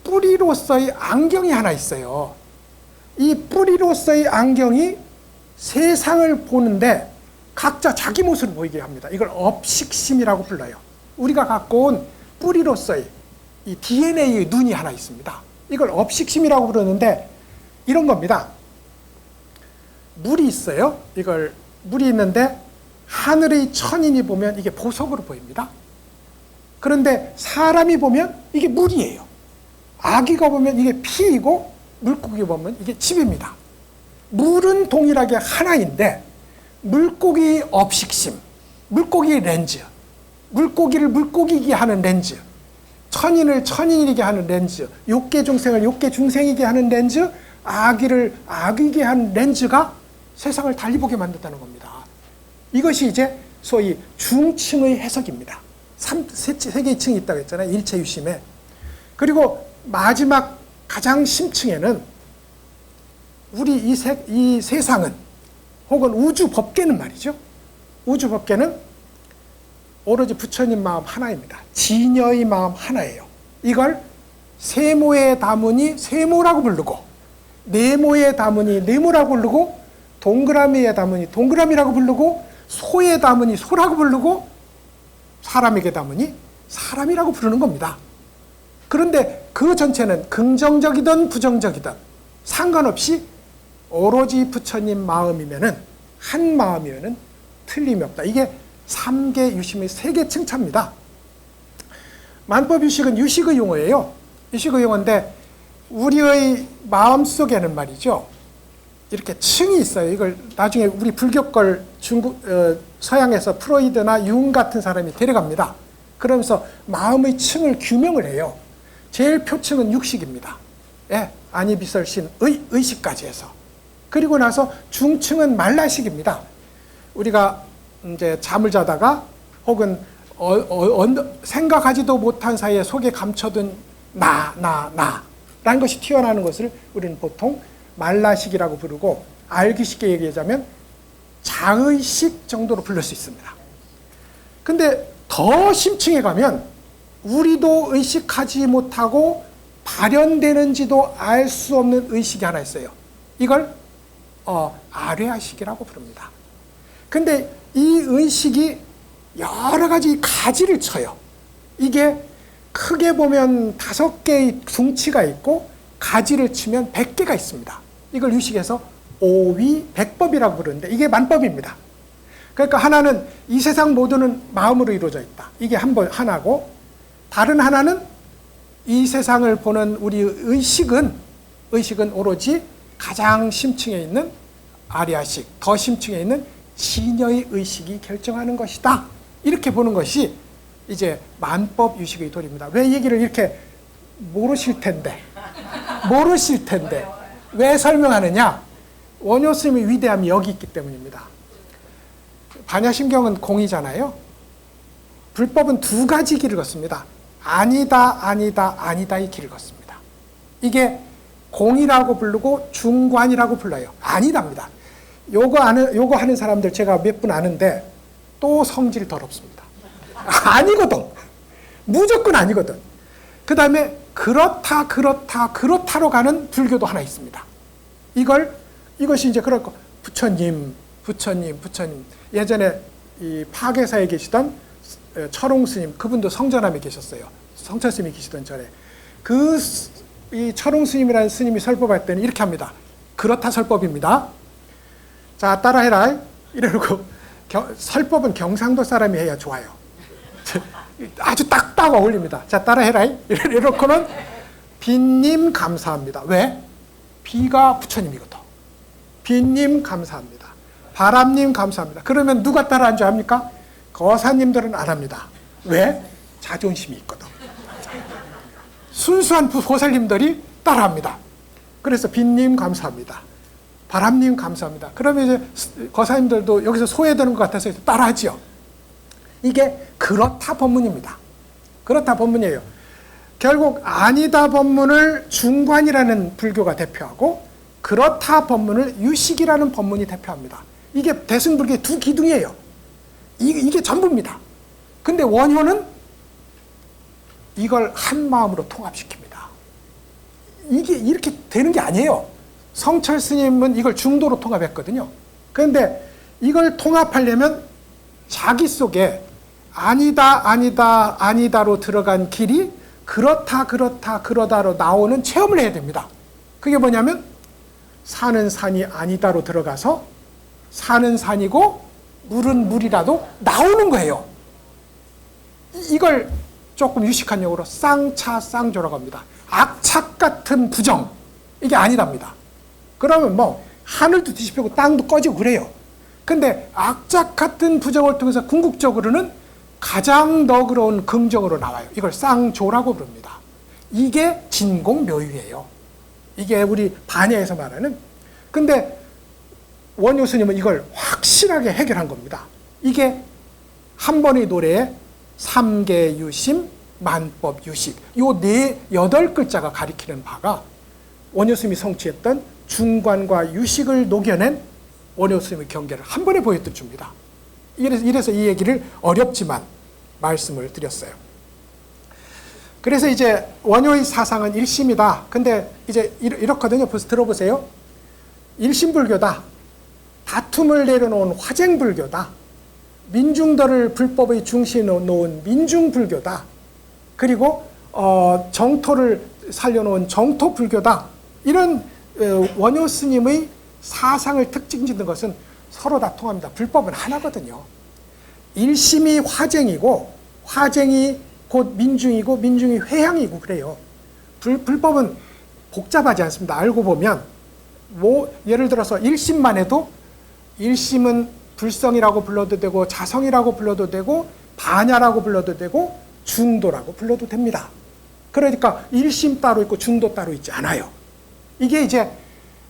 A: 뿌리로서의 안경이 하나 있어요. 이 뿌리로서의 안경이 세상을 보는데 각자 자기 모습을 보이게 합니다. 이걸 업식심이라고 불러요. 우리가 갖고 온 뿌리로서의 이 DNA의 눈이 하나 있습니다. 이걸 업식심이라고 부르는데 이런 겁니다. 물이 있어요. 물이 있는데 하늘의 천인이 보면 이게 보석으로 보입니다. 그런데 사람이 보면 이게 물이에요. 아기가 보면 이게 피이고 물고기 보면 이게 칩입니다. 물은 동일하게 하나인데 물고기 업식심, 물고기의 렌즈, 물고기를 물고기이게 하는 렌즈, 천인을 천인이게 하는 렌즈, 욕계중생을 욕계중생이게 하는 렌즈, 아기를 아기게 하는 렌즈가 세상을 달리 보게 만든다는 겁니다. 이것이 이제 소위 중층의 해석입니다. 세 개의 층이 있다고 했잖아요. 일체 유심에. 그리고 마지막 가장 심층에는 우리 이 세상은 혹은 우주 법계는 말이죠. 우주 법계는 오로지 부처님 마음 하나입니다. 진여의 마음 하나예요. 이걸 세모의 다문이 세모라고 부르고 네모의 다문이 네모라고 부르고 동그라미의 다문이 동그라미라고 부르고 소의 다문이 소라고 부르고 사람에게 다문이 사람이라고 부르는 겁니다. 그런데 그 전체는 긍정적이든 부정적이든 상관없이 오로지 부처님 마음이면은 한 마음이면은 틀림이 없다. 이게 3개 유심의 3개 층차입니다. 만법 유식은 유식의 용어예요. 유식의 용어인데 우리의 마음 속에는 말이죠. 이렇게 층이 있어요. 이걸 나중에 우리 불교걸 서양에서 프로이드나 융 같은 사람이 데려갑니다. 그러면서 마음의 층을 규명을 해요. 제일 표층은 육식입니다. 예, 아니비설신 의식까지 해서. 그리고 나서 중층은 말라식입니다. 우리가 이제 잠을 자다가 혹은 생각하지도 못한 사이에 속에 감춰둔 나라는 것이 튀어나오는 것을 우리는 보통 말라식이라고 부르고 알기 쉽게 얘기하자면 자의식 정도로 부를 수 있습니다. 근데 더 심층에 가면 우리도 의식하지 못하고 발현되는지도 알 수 없는 의식이 하나 있어요. 이걸 아뢰아식이라고 부릅니다. 근데 이 의식이 여러 가지 가지를 쳐요. 이게 크게 보면 5개의 둥치가 있고 가지를 치면 100개가 있습니다. 이걸 유식에서 오위백법이라고 부르는데 이게 만법입니다. 그러니까 하나는 이 세상 모두는 마음으로 이루어져 있다. 이게 하나고 다른 하나는 이 세상을 보는 우리 의식은 오로지 가장 심층에 있는 아리아식, 더 심층에 있는 진여의 의식이 결정하는 것이다. 이렇게 보는 것이 이제 만법 유식의 도리입니다. 왜 이 얘기를 이렇게 모르실 텐데 왜 설명하느냐? 원효 스님의 위대함이 여기 있기 때문입니다. 반야심경은 공이잖아요. 불법은 2가지 길을 걷습니다. 아니다의 길을 걷습니다. 이게 공이라고 부르고 중관이라고 불러요. 아니다입니다. 요거 하는 사람들 제가 몇 분 아는데 또 성질이 더럽습니다. 아니거든. 무조건 아니거든. 그 다음에 그렇다로 가는 불교도 하나 있습니다. 이것이 이제 그럴 거. 부처님. 예전에 이 파괴사에 계시던 철옹 스님, 그분도 성전함에 계셨어요. 성철 스님이 계시던 절에. 이 철옹 스님이라는 스님이 설법할 때는 이렇게 합니다. 그렇다 설법입니다. 자, 따라해라. 이러고 설법은 경상도 사람이 해야 좋아요. 아주 딱딱 어울립니다. 자, 따라해라. 이렇게는 빈님 감사합니다. 왜? 비가 부처님이거든. 빈님 감사합니다. 바람님 감사합니다. 그러면 누가 따라한 줄 압니까? 거사님들은 안 합니다. 왜? 자존심이 있거든. 순수한 보살님들이 따라합니다. 그래서 빈님 감사합니다. 바람님 감사합니다. 그러면 이제 거사님들도 여기서 소외되는 것 같아서 따라하지요. 이게 그렇다 법문입니다. 그렇다 법문이에요. 결국 아니다 법문을 중관이라는 불교가 대표하고 그렇다 법문을 유식이라는 법문이 대표합니다. 이게 대승불교의 2 기둥이에요. 이게 전부입니다. 근데 원효는 이걸 한 마음으로 통합시킵니다. 이게 이렇게 되는 게 아니에요. 성철 스님은 이걸 중도로 통합했거든요. 그런데 이걸 통합하려면 자기 속에 아니다, 아니다, 아니다로 들어간 길이 그렇다, 그렇다, 그러다로 나오는 체험을 해야 됩니다. 그게 뭐냐면 산은 산이 아니다로 들어가서 산은 산이고 물은 물이라도 나오는 거예요. 이걸 조금 유식한 용어로 쌍차쌍조라고 합니다. 악착 같은 부정, 이게 아니랍니다. 그러면 뭐 하늘도 뒤집히고 땅도 꺼지고 그래요. 근데 악착 같은 부정을 통해서 궁극적으로는 가장 너그러운 긍정으로 나와요. 이걸 쌍조라고 부릅니다. 이게 진공묘유예요. 이게 우리 반야에서 말하는. 근데 원효 스님은 이걸 확실하게 해결한 겁니다. 이게 한 번의 노래에 삼계유심, 만법유식, 요 8글자가 가리키는 바가 원효 스님이 성취했던 중관과 유식을 녹여낸 원효 스님의 경계를 한 번에 보여줍니다. 이래서 이 얘기를 어렵지만 말씀을 드렸어요. 그래서 이제 원효의 사상은 일심이다. 근데 이제 이렇거든요. 벌써 들어보세요. 일심불교다. 다툼을 내려놓은 화쟁불교다. 민중들을 불법의 중심에 놓은 민중불교다. 그리고 정토를 살려놓은 정토불교다. 이런 원효 스님의 사상을 특징 짓는 것은 서로 다 통합니다. 불법은 하나거든요. 일심이 화쟁이고 화쟁이 곧 민중이고 민중이 회향이고 그래요. 불법은 복잡하지 않습니다. 알고 보면 뭐 예를 들어서 일심만 해도 일심은 불성이라고 불러도 되고 자성이라고 불러도 되고 반야라고 불러도 되고 중도라고 불러도 됩니다. 그러니까 일심 따로 있고 중도 따로 있지 않아요. 이게 이제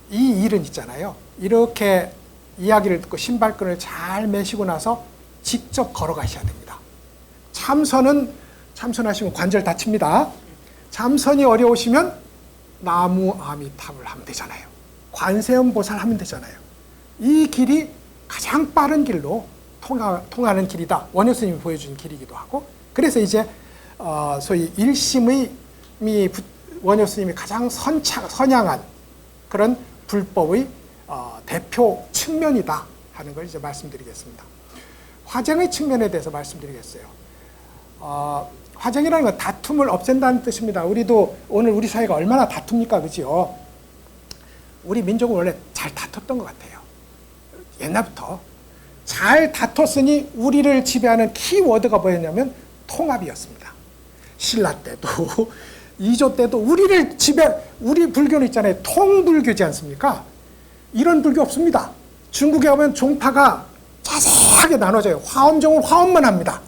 A: 이 일은 있잖아요. 이렇게 이야기를 듣고 신발끈을 잘 매시고 나서 직접 걸어가셔야 됩니다. 참선하시면 관절 다칩니다. 참선이 어려우시면 나무 아미탑을 하면 되잖아요. 관세음보살 하면 되잖아요. 이 길이 가장 빠른 길로 통하는 길이다. 원효 스님이 보여준 길이기도 하고. 그래서 이제 소위 일심의 원효 스님이 가장 선양한 그런 불법의 대표 측면이다 하는 걸 이제 말씀드리겠습니다. 화쟁의 측면에 대해서 말씀드리겠어요. 화쟁이라는 건 다툼을 없앤다는 뜻입니다. 우리도 오늘 우리 사회가 얼마나 다툽니까, 그죠? 우리 민족은 원래 잘 다퉜던 것 같아요. 옛날부터 잘 다퉜으니 우리를 지배하는 키워드가 뭐였냐면 통합이었습니다. 신라 때도 이조 때도 우리 불교는 있잖아요. 통불교지 않습니까? 이런 불교 없습니다. 중국에 가면 종파가 자세하게 나눠져요. 화엄종은 화엄만 합니다.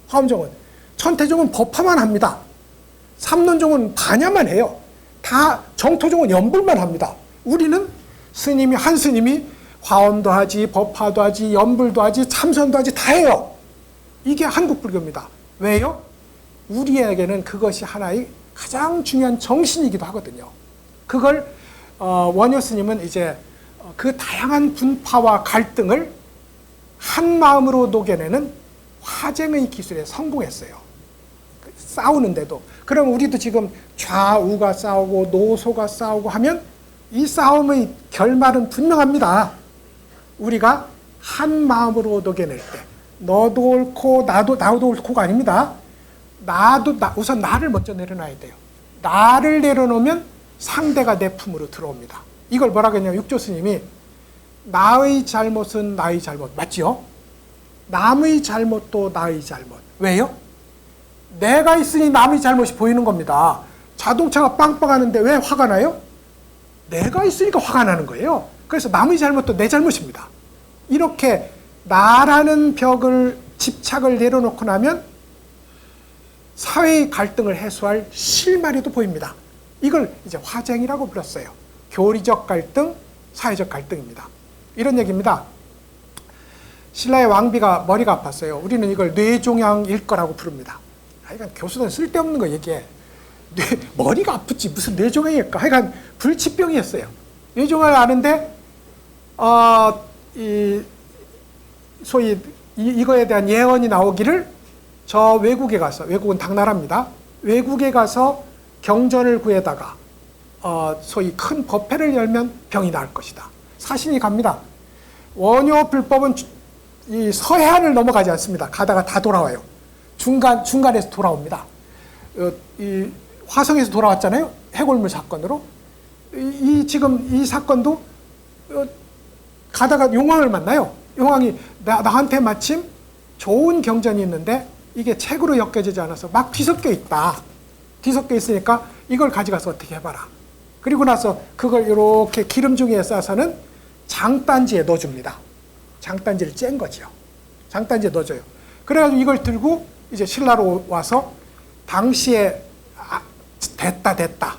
A: 화엄종은. 천태종은 법화만 합니다. 삼론종은 반야만 해요. 다 정토종은 연불만 합니다. 우리는 한 스님이 화엄도 하지, 법화도 하지, 연불도 하지, 참선도 하지, 다 해요. 이게 한국 불교입니다. 왜요? 우리에게는 그것이 하나의 가장 중요한 정신이기도 하거든요. 그걸 원효 스님은 이제 그 다양한 분파와 갈등을 한 마음으로 녹여내는 화쟁의 기술에 성공했어요. 싸우는데도. 그럼 우리도 지금 좌우가 싸우고 노소가 싸우고 하면 이 싸움의 결말은 분명합니다. 우리가 한 마음으로 녹여낼 때 너도 옳고 나도 옳고가 아닙니다. 우선 나를 먼저 내려놔야 돼요. 나를 내려놓으면 상대가 내 품으로 들어옵니다. 이걸 뭐라고 했냐면 육조 스님이 나의 잘못은 나의 잘못 맞지요? 남의 잘못도 나의 잘못. 왜요? 내가 있으니 남의 잘못이 보이는 겁니다. 자동차가 빵빵하는데 왜 화가 나요? 내가 있으니까 화가 나는 거예요. 그래서 남의 잘못도 내 잘못입니다. 이렇게 나라는 벽을 집착을 내려놓고 나면 사회의 갈등을 해소할 실마리도 보입니다. 이걸 이제 화쟁이라고 불렀어요. 교리적 갈등, 사회적 갈등입니다. 이런 얘기입니다. 신라의 왕비가 머리가 아팠어요. 우리는 이걸 뇌종양일 거라고 부릅니다. 하여간 교수는 쓸데없는 거 얘기해. 머리가 아프지 무슨 뇌종양일까? 하여간 불치병이었어요. 뇌종양을 아는데 소위 이거에 대한 예언이 나오기를 저 외국에 가서, 외국은 당나라입니다. 외국에 가서 경전을 구해다가 소위 큰 법회를 열면 병이 나을 것이다. 사신이 갑니다. 원효 불법은 이 서해안을 넘어가지 않습니다. 가다가 다 돌아와요. 중간에서 돌아옵니다. 이 화성에서 돌아왔잖아요. 해골물 사건으로. 지금 이 사건도 가다가 용왕을 만나요. 용왕이 나한테 마침 좋은 경전이 있는데 이게 책으로 엮여지지 않아서 막 뒤섞여 있다. 뒤섞여 있으니까 이걸 가져가서 어떻게 해봐라. 그리고 나서 그걸 이렇게 기름종이에 싸서는 장단지에 넣어줍니다. 장단지를 짠 거죠. 장단지에 넣어줘요. 그래가지고 이걸 들고 이제 신라로 와서 당시에 됐다.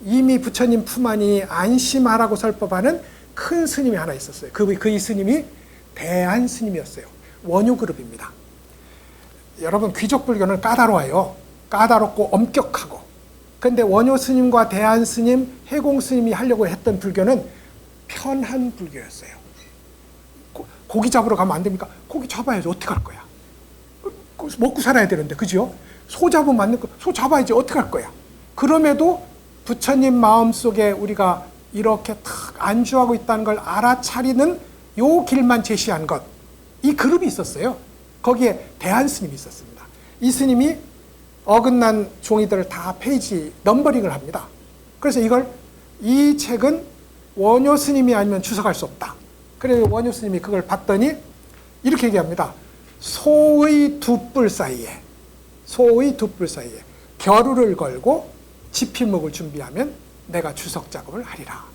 A: 이미 부처님 품 안이 안심하라고 설법하는 큰 스님이 하나 있었어요. 그 스님이 대한 스님이었어요. 원효 그룹입니다. 여러분, 귀족 불교는 까다로워요. 까다롭고 엄격하고. 근데 원효 스님과 대한 스님, 해공 스님이 하려고 했던 불교는 편한 불교였어요. 고기 잡으러 가면 안 됩니까? 고기 잡아야지. 어떻게 할 거야? 먹고 살아야 되는데, 그죠? 소 잡으면 안 돼. 소 잡아야지. 어떻게 할 거야? 그럼에도 부처님 마음속에 우리가 이렇게 탁 안주하고 있다는 걸 알아차리는 요 길만 제시한 것. 이 그룹이 있었어요. 거기에 대한 스님이 있었습니다. 이 스님이 어긋난 종이들을 다 페이지 넘버링을 합니다. 그래서 이 책은 원효 스님이 아니면 주석할 수 없다. 그래서 원효 스님이 그걸 봤더니 이렇게 얘기합니다. 소의 두 뿔 사이에 벼루를 걸고 지피목을 준비하면 내가 주석 작업을 하리라.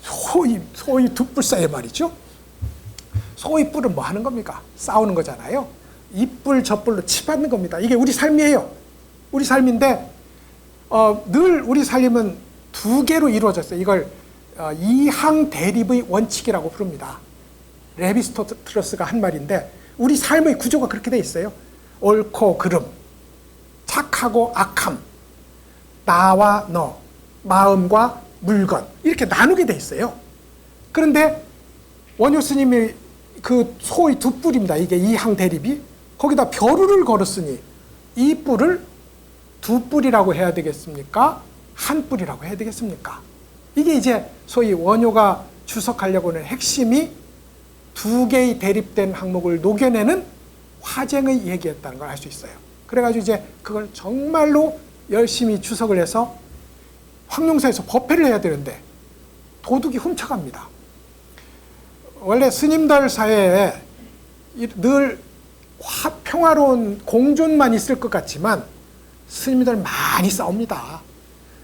A: 소의 두 뿔 사이에 말이죠. 소의 뿔은 뭐 하는 겁니까? 싸우는 거잖아요. 이 뿔 저 뿔로 치받는 겁니다. 이게 우리 삶이에요. 우리 삶인데 늘 우리 삶은 두 개로 이루어졌어요. 이걸 이항 대립의 원칙이라고 부릅니다. 레비스토틀러스가 한 말인데 우리 삶의 구조가 그렇게 돼 있어요. 옳고 그름, 착하고 악함, 나와 너, 마음과 물건, 이렇게 나누게 돼 있어요. 그런데 원효 스님이 그 소의 두 뿔입니다. 이게 이항 대립이. 거기다 벼루를 걸었으니 이 뿔을 두 뿔이라고 해야 되겠습니까? 한 뿔이라고 해야 되겠습니까? 이게 이제 소위 원효가 주석하려고 하는 핵심이 두 개의 대립된 항목을 녹여내는 화쟁의 얘기였다는 걸 알 수 있어요. 그래가지고 이제 그걸 정말로 열심히 주석을 해서 황룡사에서 법회를 해야 되는데 도둑이 훔쳐갑니다. 원래 스님들 사회에 늘 평화로운 공존만 있을 것 같지만 스님들 많이 싸웁니다.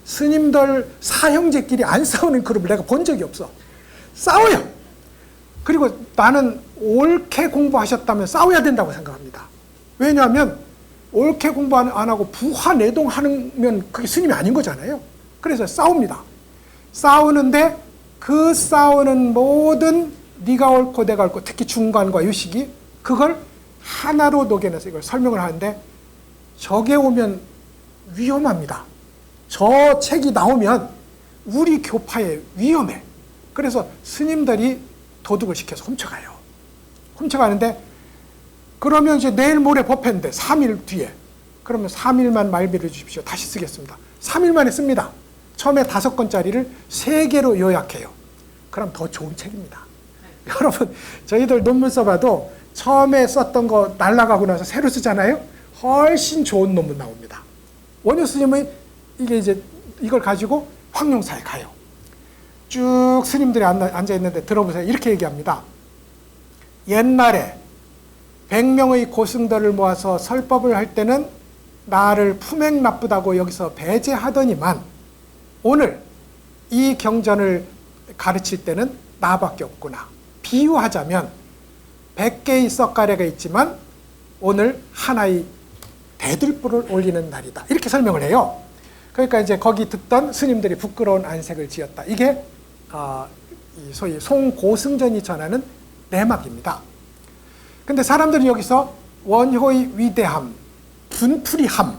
A: 스님들 사형제끼리 안 싸우는 그룹을 내가 본 적이 없어. 싸워요. 그리고 나는 옳게 공부하셨다면 싸워야 된다고 생각합니다. 왜냐하면 옳게 공부 안 하고 부화내동하면 그게 스님이 아닌 거잖아요. 그래서 싸웁니다. 싸우는데 그 싸우는 모든 네가 옳고 내가 옳고 특히 중간과 유식이 그걸 하나로 녹여내서 이걸 설명을 하는데 저게 오면 위험합니다. 저 책이 나오면 우리 교파에 위험해. 그래서 스님들이 도둑을 시켜서 훔쳐가요. 훔쳐가는데 그러면 이제 내일 모레 법회인데 3일 뒤에 그러면 3일만 말비를 주십시오. 다시 쓰겠습니다. 3일 만에 씁니다. 처음에 5권짜리를 3개로 요약해요. 그럼 더 좋은 책입니다. 여러분 저희들 논문 써봐도 처음에 썼던 거 날라가고 나서 새로 쓰잖아요. 훨씬 좋은 논문 나옵니다. 원효 스님은 이걸 가지고 황룡사에 가요. 쭉 스님들이 앉아 있는데 들어보세요. 이렇게 얘기합니다. 옛날에 100명의 고승들을 모아서 설법을 할 때는 나를 품행 나쁘다고 여기서 배제하더니만 오늘 이 경전을 가르칠 때는 나밖에 없구나. 비유하자면 100개의 썩가래가 있지만 오늘 하나의 대들보를 올리는 날이다. 이렇게 설명을 해요. 그러니까 이제 거기 듣던 스님들이 부끄러운 안색을 지었다. 이게 소위 송고승전이 전하는 내막입니다. 근데 사람들이 여기서 원효의 위대함, 분풀이함,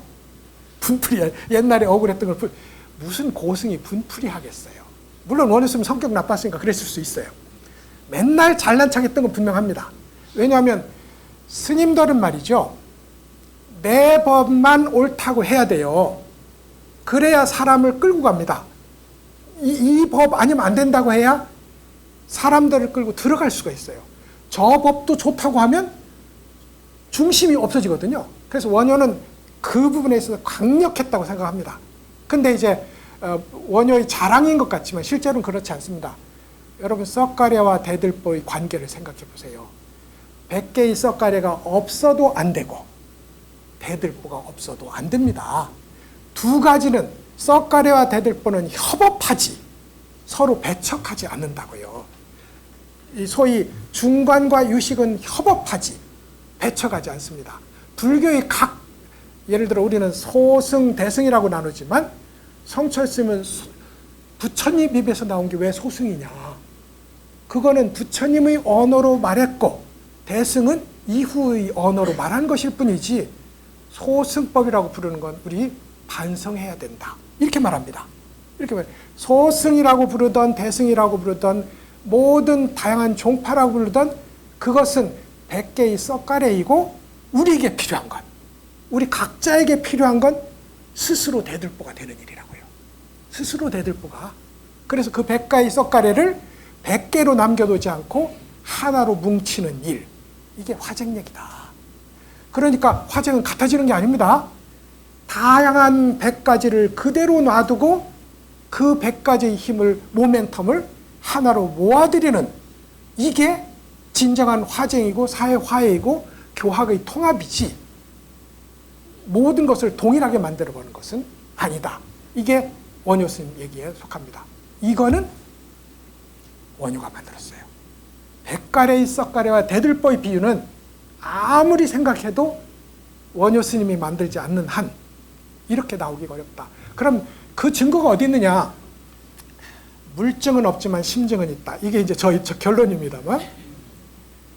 A: 분풀이 옛날에 억울했던 걸 무슨 고승이 분풀이 하겠어요. 물론 원효 스님 성격 나빴으니까 그랬을 수 있어요. 맨날 잘난 척했던 건 분명합니다. 왜냐하면 스님들은 말이죠, 내 법만 옳다고 해야 돼요. 그래야 사람을 끌고 갑니다. 이 법 아니면 안 된다고 해야 사람들을 끌고 들어갈 수가 있어요. 저 법도 좋다고 하면 중심이 없어지거든요. 그래서 원효는 그 부분에 있어서 강력했다고 생각합니다. 근데 이제 원효의 자랑인 것 같지만 실제로는 그렇지 않습니다. 여러분, 썩가래와 대들보의 관계를 생각해 보세요. 100개의 썩가래가 없어도 안 되고 대들보가 없어도 안 됩니다. 두 가지는, 썩가래와 대들보는 협업하지 서로 배척하지 않는다고요. 이 소위 중관과 유식은 협업하지 배척하지 않습니다. 불교의 예를 들어 우리는 소승, 대승이라고 나누지만 성철스님은 부처님 입에서 나온 게 왜 소승이냐. 그거는 부처님의 언어로 말했고 대승은 이후의 언어로 말한 것일 뿐이지 소승법이라고 부르는 건 우리 반성해야 된다. 이렇게 말합니다. 이렇게 말. 소승이라고 부르던 대승이라고 부르던 모든 다양한 종파라고 부르던 그것은 100개의 썩가래이고 우리에게 필요한 건, 우리 각자에게 필요한 건 스스로 대들보가 되는 일이라고요. 스스로 대들보가. 그래서 그 100가의 썩가래를 100개로 남겨두지 않고 하나로 뭉치는 일. 이게 화쟁력이다. 그러니까 화쟁은 같아지는 게 아닙니다. 다양한 100가지를 그대로 놔두고 그 100가지의 힘을, 모멘텀을 하나로 모아들이는, 이게 진정한 화쟁이고 사회화해이고 교학의 통합이지 모든 것을 동일하게 만들어보는 것은 아니다. 이게 원효 스님 얘기에 속합니다. 이거는 원효가 만들었어요. 100가래의 썩가래와 대들보의 비유는 아무리 생각해도 원효 스님이 만들지 않는 한 이렇게 나오기가 어렵다. 그럼 그 증거가 어디 있느냐? 물증은 없지만 심증은 있다. 이게 이제 저 결론입니다만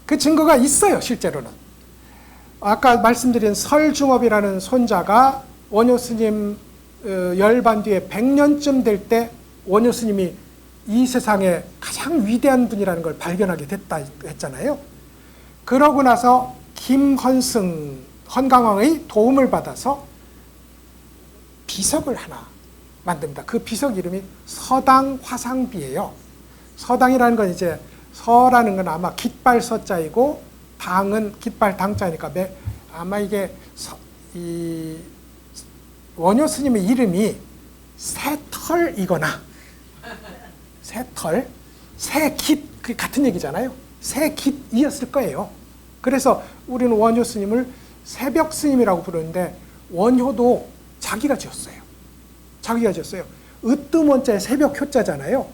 A: 그 증거가 있어요. 실제로는. 아까 말씀드린 설중업이라는 손자가 원효 스님 열반 뒤에 100년쯤 될 때 원효 스님이 이 세상에 가장 위대한 분이라는 걸 발견하게 됐다 했잖아요. 그러고 나서 김헌승, 헌강왕의 도움을 받아서 비석을 하나 만듭니다. 그 비석 이름이 서당 화상비예요. 서당이라는 건 이제 서라는 건 아마 깃발 서자이고 당은 깃발 당자니까 아마 이게 이 원효 스님의 이름이 새털이거나 새털, 새깃, 그게 같은 얘기잖아요. 새깃이었을 거예요. 그래서 우리는 원효 스님을 새벽 스님이라고 부르는데 원효도 자기가 지었어요. 자기가 지었어요. 으뜸원자에 새벽 효자잖아요.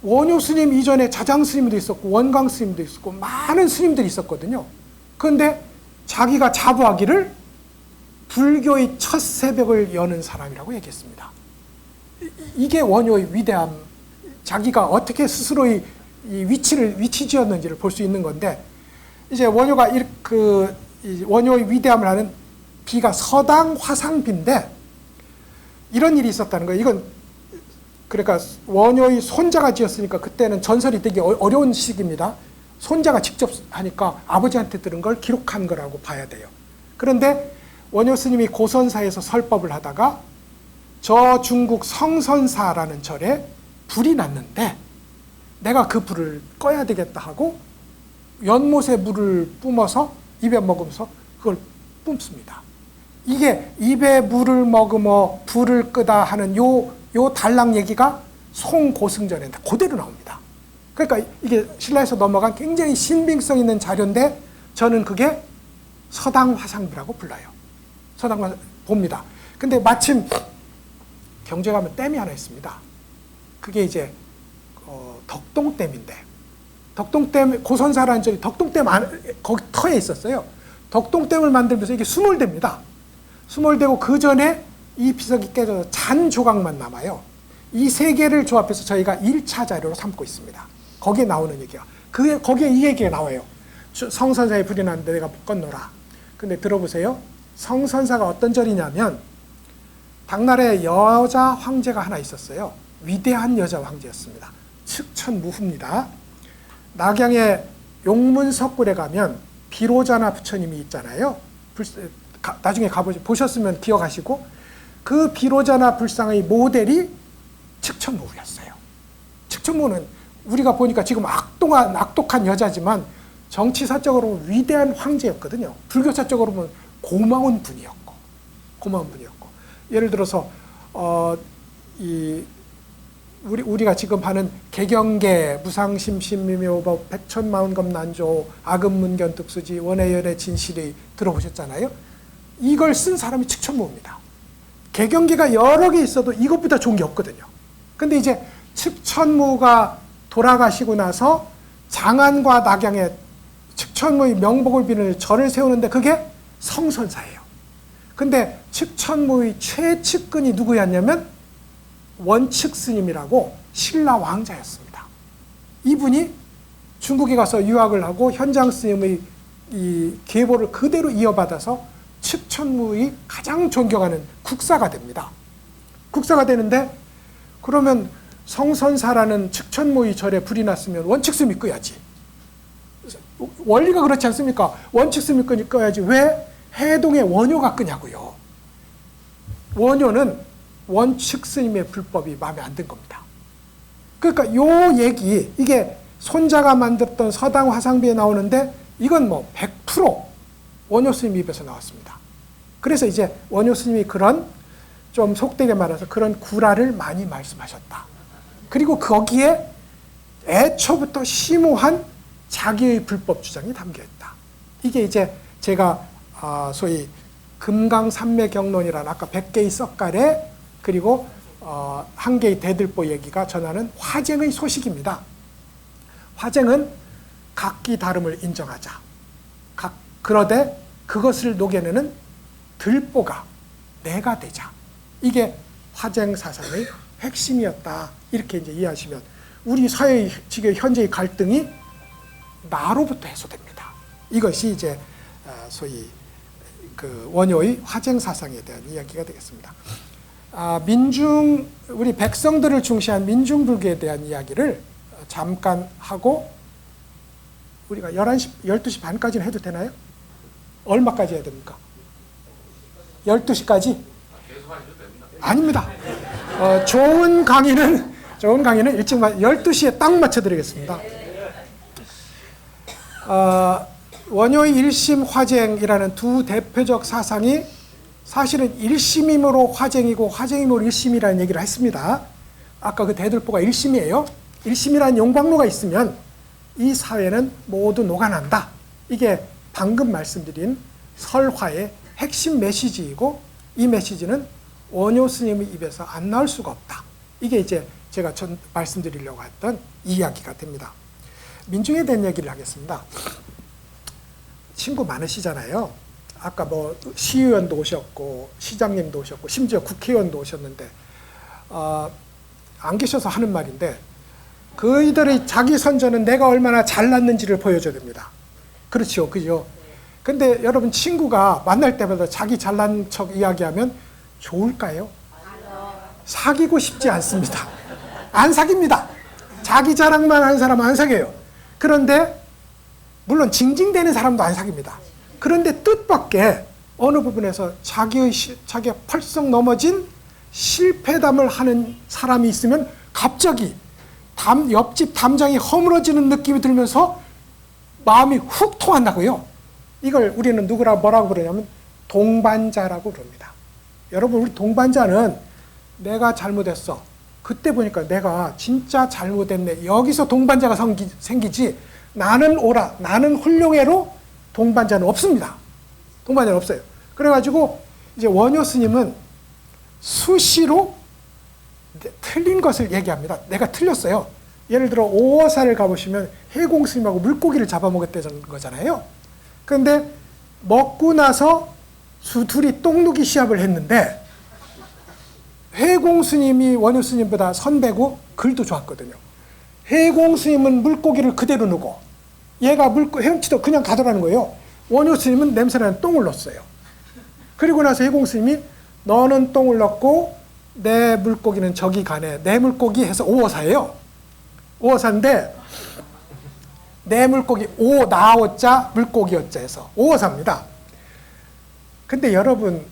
A: 원효 스님 이전에 자장 스님도 있었고 원광 스님도 있었고 많은 스님들이 있었거든요. 그런데 자기가 자부하기를 불교의 첫 새벽을 여는 사람이라고 얘기했습니다. 이게 원효의 위대함, 자기가 어떻게 스스로의 이 위치 지었는지를 볼 수 있는 건데, 이제 원효가 원효의 위대함을 하는 비가 서당 화상비인데 이런 일이 있었다는 거예요. 이건 그러니까 원효의 손자가 지었으니까 그때는 전설이 되게 어려운 시기입니다. 손자가 직접 하니까 아버지한테 들은 걸 기록한 거라고 봐야 돼요. 그런데 원효 스님이 고선사에서 설법을 하다가 저 중국 성선사라는 절에 불이 났는데 내가 그 불을 꺼야 되겠다 하고 연못에 물을 뿜어서 입에 먹으면서 그걸 뿜습니다. 이게 입에 물을 머금어 불을 끄다 하는 요 단락 얘기가 송고승전에 그대로 나옵니다. 그러니까 이게 신라에서 넘어간 굉장히 신빙성 있는 자료인데 저는 그게 서당 화상비라고 불러요. 서당 화상 봅니다. 근데 마침 경주에 가면 댐이 하나 있습니다. 그게 이제 덕동댐인데, 덕동댐, 고선사라는 절이 덕동댐 거기 터에 있었어요. 덕동댐을 만들면서 이게 수몰됩니다. 수몰되고 그 전에 이 비석이 깨져서 잔 조각만 남아요. 이 세 개를 조합해서 저희가 1차 자료로 삼고 있습니다. 거기에 나오는 얘기가. 거기에 이 얘기가 나와요. 성선사에 불이 났는데 내가 못 건너라. 근데 들어보세요. 성선사가 어떤 절이냐면 당나라에 여자 황제가 하나 있었어요. 위대한 여자 황제였습니다. 측천무후입니다. 낙양의 용문석굴에 가면 비로자나 부처님이 있잖아요. 나중에 보셨으면 기억하시고, 그 비로자나 불상의 모델이 측천무였어요. 측천무는 우리가 보니까 지금 악독한 여자지만 정치사적으로 위대한 황제였거든요. 불교사적으로 보면 고마운 분이었고. 예를 들어서 우리가 지금 하는 개경계, 무상심심미묘법, 백천마운검난조, 아금문견특수지, 원해열의 진실이 들어보셨잖아요. 이걸 쓴 사람이 측천무입니다. 개경계가 여러 개 있어도 이것보다 좋은 게 없거든요. 근데 이제 측천무가 돌아가시고 나서 장안과 낙양에 측천무의 명복을 비는 절을 세우는데 그게 성선사예요. 근데 측천무의 최측근이 누구였냐면 원측 스님이라고 신라 왕자였습니다. 이분이 중국에 가서 유학을 하고 현장 스님의 이 계보를 그대로 이어받아서 측천무의 가장 존경하는 국사가 됩니다. 국사가 되는데, 그러면 성선사라는 측천무의 절에 불이 났으면 원측 스님이 꺼야지. 원리가 그렇지 않습니까? 원측 스님이 꺼야지. 왜 해동의 원효가 끄냐고요. 원효는 원측 스님의 불법이 마음에 안 든 겁니다. 그러니까 요 얘기, 이게 손자가 만들었던 서당 화상비에 나오는데 이건 뭐 100% 원효 스님 입에서 나왔습니다. 그래서 이제 원효 스님이 그런, 좀 속되게 말해서 그런 구라를 많이 말씀하셨다. 그리고 거기에 애초부터 심오한 자기의 불법 주장이 담겨있다. 이게 이제 제가 소위 금강산매경론이라는 아까 100개의 썩갈에, 그리고 한 개의 대들보 얘기가 전하는 화쟁의 소식입니다. 화쟁은 각기 다름을 인정하자. 그러되 그것을 녹여내는 들보가 내가 되자. 이게 화쟁 사상의 핵심이었다. 이렇게 이제 이해하시면 우리 사회의 지금 현재의 갈등이 나로부터 해소됩니다. 이것이 이제 소위 그 원효의 화쟁 사상에 대한 이야기가 되겠습니다. 우리 백성들을 중시한 민중불교에 대한 이야기를 잠깐 하고, 우리가 12시 반까지는 해도 되나요? 얼마까지 해야 됩니까? 12시까지? 아닙니다. 좋은 강의는 일찍 12시에 딱 맞춰드리겠습니다. 원효의 일심 화쟁이라는 두 대표적 사상이 사실은 일심이므로 화쟁이고 화쟁이므로 일심이라는 얘기를 했습니다. 아까 그 대들보가 일심이에요. 일심이라는 용광로가 있으면 이 사회는 모두 녹아난다. 이게 방금 말씀드린 설화의 핵심 메시지이고, 이 메시지는 원효 스님의 입에서 안 나올 수가 없다. 이게 이제 제가 말씀드리려고 했던 이야기가 됩니다. 민중에 대한 얘기를 하겠습니다. 친구 많으시잖아요. 아까 뭐 시의원도 오셨고 시장님도 오셨고 심지어 국회의원도 오셨는데 안 계셔서 하는 말인데, 그이들의 자기 선전은 내가 얼마나 잘났는지를 보여줘야 됩니다. 그렇죠, 그죠? 근데 여러분, 친구가 만날 때마다 자기 잘난 척 이야기하면 좋을까요? 사귀고 싶지 않습니다. 안 사깁니다. 자기 자랑만 하는 사람은 안 사귀어요. 그런데 물론 징징대는 사람도 안 사깁니다. 그런데 뜻밖의 어느 부분에서 자기가 펄썩 넘어진 실패담을 하는 사람이 있으면 갑자기 옆집 담장이 허물어지는 느낌이 들면서 마음이 훅 통한다고요. 이걸 우리는 뭐라고 그러냐면 동반자라고 그럽니다. 여러분, 우리 동반자는 내가 잘못했어. 그때 보니까 내가 진짜 잘못했네. 여기서 동반자가 생기지, 나는 옳아, 나는 훌륭해로 동반자는 없습니다. 동반자는 없어요. 그래가지고 이제 원효 스님은 수시로 틀린 것을 얘기합니다. 내가 틀렸어요. 예를 들어 오어사를 가보시면 해공 스님하고 물고기를 잡아먹었다는 거잖아요. 그런데 먹고 나서 둘이 똥 누기 시합을 했는데, 해공 스님이 원효 스님보다 선배고 글도 좋았거든요. 해공 스님은 물고기를 그대로 누고 얘가 헤엄치다 그냥 가더라는 거예요. 원효 스님은 냄새나는 똥을 넣었어요. 그리고 나서 해공 스님이 너는 똥을 넣고 내 물고기는 저기 가네. 내 물고기 해서 오어사예요. 오어사인데 내 물고기 오 나오자 물고기 어자에서 오어사입니다. 근데 여러분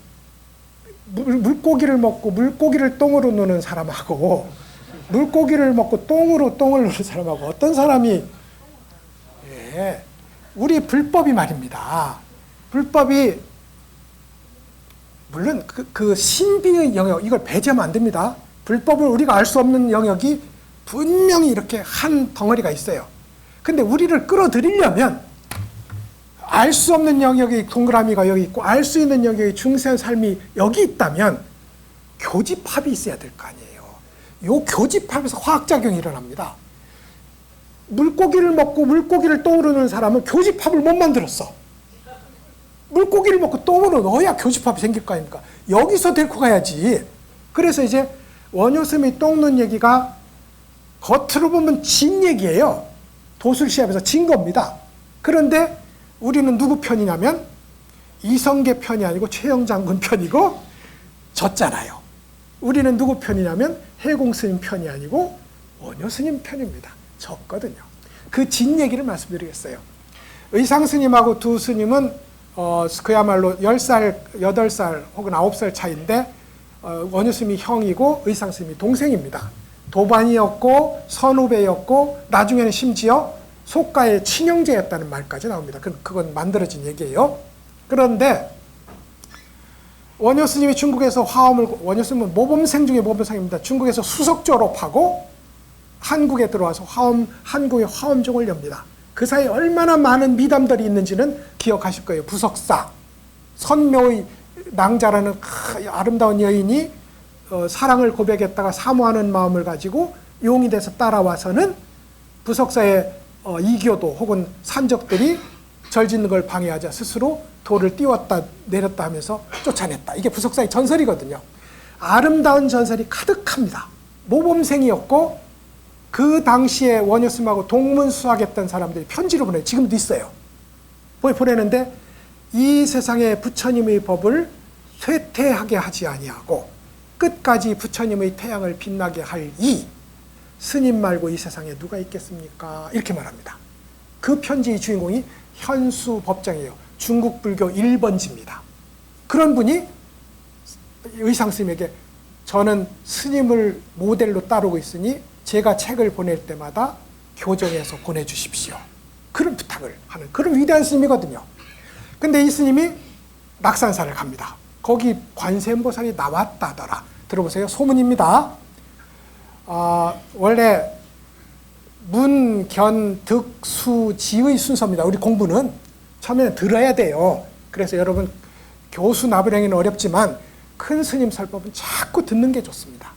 A: 물고기를 먹고 물고기를 똥으로 누는 사람하고 물고기를 먹고 똥으로 똥을 누는 사람하고 어떤 사람이 우리 불법이 말입니다. 불법이 물론 그 신비의 영역 이걸 배제하면 안 됩니다. 불법을 우리가 알 수 없는 영역이 분명히 이렇게 한 덩어리가 있어요. 근데 우리를 끌어들이려면 알 수 없는 영역의 동그라미가 여기 있고 알 수 있는 영역의 중세한 삶이 여기 있다면 교집합이 있어야 될 거 아니에요. 요 교집합에서 화학작용이 일어납니다. 물고기를 먹고 물고기를 똥으로 넣는 사람은 교집합을 못 만들었어. 물고기를 먹고 똥으로 넣어야 교집합이 생길 거 아닙니까? 여기서 데리고 가야지. 그래서 이제 원효스미 똥 넣는 얘기가 겉으로 보면 진 얘기예요. 도술시합에서 진 겁니다. 그런데 우리는 누구 편이냐면 이성계 편이 아니고 최영 장군 편이고 졌잖아요. 우리는 누구 편이냐면 해공 스님 편이 아니고 원효 스님 편입니다. 졌거든요. 그 진 얘기를 말씀드리겠어요. 의상 스님하고 두 스님은 그야말로 10살, 8살 혹은 9살 차이인데 원효 스님이 형이고 의상 스님이 동생입니다. 도반이었고 선후배였고 나중에는 심지어 속가의 친형제였다는 말까지 나옵니다. 그건 만들어진 얘기예요. 그런데 원효 스님이 중국에서 화엄을, 원효 스님은 모범생 중에 모범생입니다. 중국에서 수석 졸업하고 한국에 들어와서 한국의 화엄종을 엽니다. 그 사이에 얼마나 많은 미담들이 있는지는 기억하실 거예요. 부석사, 선묘의 낭자라는 아름다운 여인이 사랑을 고백했다가 사모하는 마음을 가지고 용이 돼서 따라와서는 부석사의 이교도 혹은 산적들이 절 짓는 걸 방해하자 스스로 돌을 띄웠다 내렸다 하면서 쫓아냈다. 이게 부석사의 전설이거든요. 아름다운 전설이 가득합니다. 모범생이었고 그 당시에 원효 스님하고 동문수학했던 사람들이 편지를 보내요. 지금도 있어요. 보내는데 이 세상의 부처님의 법을 쇠퇴하게 하지 아니하고 끝까지 부처님의 태양을 빛나게 할 이 스님 말고 이 세상에 누가 있겠습니까? 이렇게 말합니다. 그 편지의 주인공이 현수 법장이에요. 중국 불교 1번지입니다. 그런 분이 의상 스님에게 저는 스님을 모델로 따르고 있으니 제가 책을 보낼 때마다 교정해서 보내주십시오. 그런 부탁을 하는 그런 위대한 스님이거든요. 근데 이 스님이 낙산사를 갑니다. 거기 관세음보살이 나왔다더라. 들어보세요. 소문입니다. 원래 문, 견, 득, 수, 지의 순서입니다. 우리 공부는 처음에는 들어야 돼요. 그래서 여러분 교수 나부랭이는 어렵지만 큰 스님 설법은 자꾸 듣는 게 좋습니다.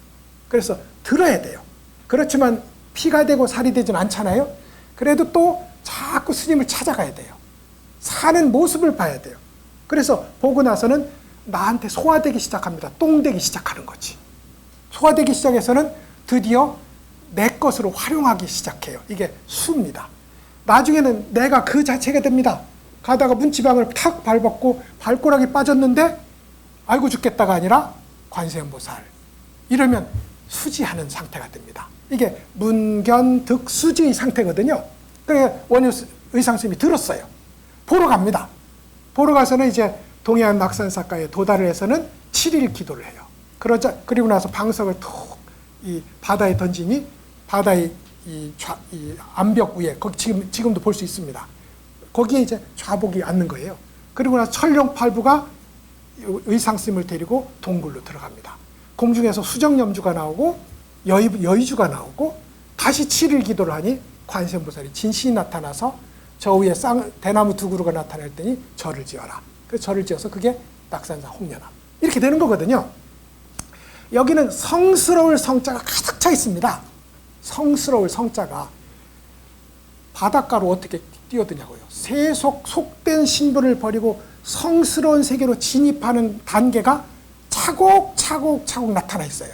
A: 그래서 들어야 돼요. 그렇지만 피가 되고 살이 되진 않잖아요. 그래도 또 자꾸 스님을 찾아가야 돼요. 사는 모습을 봐야 돼요. 그래서 보고 나서는 나한테 소화되기 시작합니다. 똥되기 시작하는 거지. 소화되기 시작해서는 드디어 내 것으로 활용하기 시작해요. 이게 수입니다. 나중에는 내가 그 자체가 됩니다. 가다가 문지방을 탁 밟았고 발가락이 빠졌는데 아이고 죽겠다가 아니라 관세음보살. 이러면 수지하는 상태가 됩니다. 이게 문견득수지의 상태거든요. 그러니까 원효 의상스님이 들었어요. 보러 갑니다. 보러 가서는 이제 동해안 낙산사가에 도달을 해서는 7일 기도를 해요. 그리고 나서 방석을 툭 이 바다에 던지니 바다의 이 암벽 위에 거기 지금도 볼 수 있습니다. 거기에 이제 좌복이 앉는 거예요. 그리고 나서 천룡팔부가 의상스님을 데리고 동굴로 들어갑니다. 공중에서 수정염주가 나오고 여의주가 나오고 다시 7일 기도를 하니 관세음보살이 진신이 나타나서 저 위에 대나무 두 그루가 나타날 때니 절을 지어라. 그 절을 지어서 그게 낙산사 홍련암. 이렇게 되는 거거든요. 여기는 성스러울 성자가 가득 차 있습니다. 성스러울 성자가 바닷가로 어떻게 뛰어드냐고요. 세속 속된 신분을 버리고 성스러운 세계로 진입하는 단계가 차곡차곡 나타나 있어요.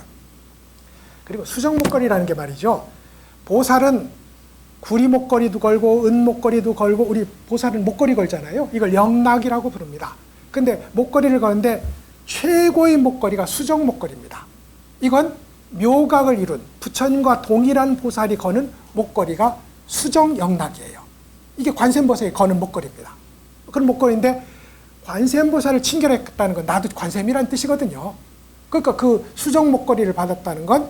A: 그리고 수정목걸이라는 게 말이죠. 보살은 구리 목걸이도 걸고 은 목걸이도 걸고 우리 보살은 목걸이 걸잖아요. 이걸 영락이라고 부릅니다. 근데 목걸이를 거는데 최고의 목걸이가 수정 목걸이입니다. 이건 묘각을 이룬 부처님과 동일한 보살이 거는 목걸이가 수정 영락이에요. 이게 관세음보살이 거는 목걸이입니다. 그런 목걸이인데 관세음보살을 친결했다는 건 나도 관세음이라는 뜻이거든요. 그러니까 그 수정 목걸이를 받았다는 건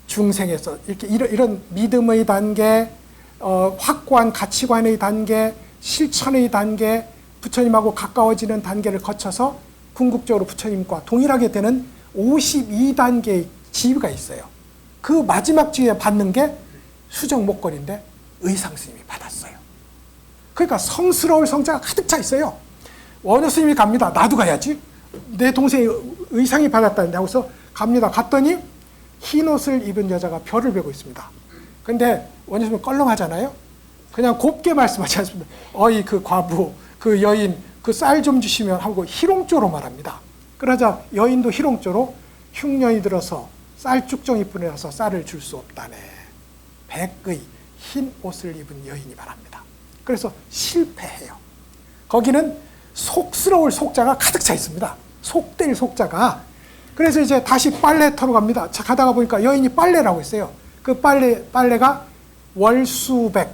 A: 중생에서 이렇게 이런 믿음의 단계, 확고한 가치관의 단계, 실천의 단계, 부처님하고 가까워지는 단계를 거쳐서 궁극적으로 부처님과 동일하게 되는 52단계의 지위가 있어요. 그 마지막 지위에 받는 게 수정 목걸이인데 의상 스님이 받았어요. 그러니까 성스러울 성자가 가득 차 있어요. 원효 스님이 갑니다. 나도 가야지. 내 동생이 의상이 받았다는데 하고서 갑니다. 갔더니 흰 옷을 입은 여자가 별을 베고 있습니다. 근데 원효 스님은 껄렁하잖아요. 그냥 곱게 말씀하지 않습니다. 어이 그 과부, 그 여인, 그 쌀 좀 주시면 하고 희롱조로 말합니다. 그러자 여인도 희롱조로 흉년이 들어서 쌀 쭉정이 뿌려서 쌀을 줄 수 없다네. 백의 흰 옷을 입은 여인이 말합니다. 그래서 실패해요. 거기는 속스러울 속자가 가득 차 있습니다. 속될 속자가. 그래서 이제 다시 빨래터로 갑니다. 자, 가다가 보니까 여인이 빨래라고 했어요. 그 빨래가 월수백,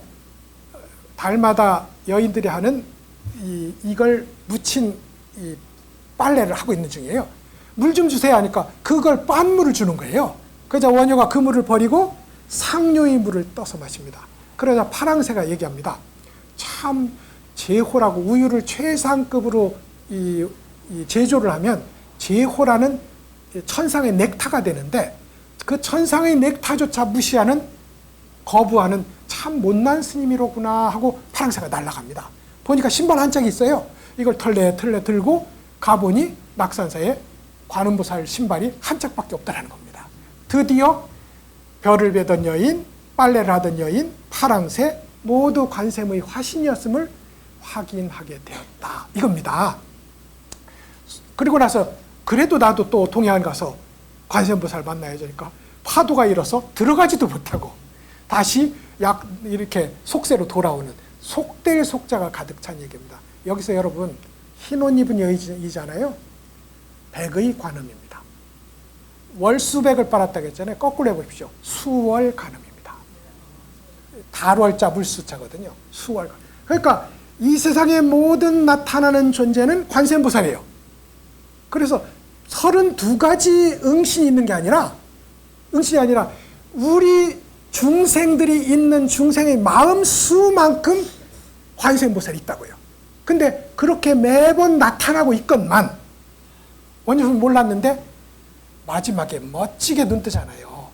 A: 달마다 여인들이 하는 이걸 묻힌 이 빨래를 하고 있는 중이에요. 물 좀 주세요 하니까 그걸 빤 물을 주는 거예요. 그러자 원효가 그 물을 버리고 상류의 물을 떠서 마십니다. 그러자 파랑새가 얘기합니다. 참 제호라고 우유를 최상급으로 이 제조를 하면 제호라는 천상의 넥타가 되는데 그 천상의 넥타조차 무시하는 거부하는 참 못난 스님이로구나 하고 파랑새가 날아갑니다. 보니까 신발 한 짝이 있어요. 이걸 털레 들고 가보니 낙산사에 관음보살 신발이 한 짝밖에 없다는 겁니다. 드디어 별을 베던 여인, 빨래를 하던 여인, 파랑새 모두 관세음의 화신이었음을 확인하게 되었다. 이겁니다. 그리고 나서 그래도 나도 또 동해안 가서 관세음보살 만나야지 하니까 파도가 일어서 들어가지도 못하고 다시 이렇게 속세로 돌아오는 속될 속자가 가득 찬 얘기입니다. 여기서 여러분 흰 옷 입은 여인이잖아요. 백의 관음입니다. 월수백을 빨았다고 했잖아요. 거꾸로 해보십시오. 수월 관음입니다. 달월자 물수자거든요. 수월 관음. 그러니까 이 세상의 모든 나타나는 존재는 관세음보살이에요. 그래서 32가지 응신이 있는 게 아니라 응신이 아니라 우리 중생들이 있는 중생의 마음 수만큼 관세음보살이 있다고요. 근데 그렇게 매번 나타나고 있건만 원효는 몰랐는데 마지막에 멋지게 눈 뜨잖아요.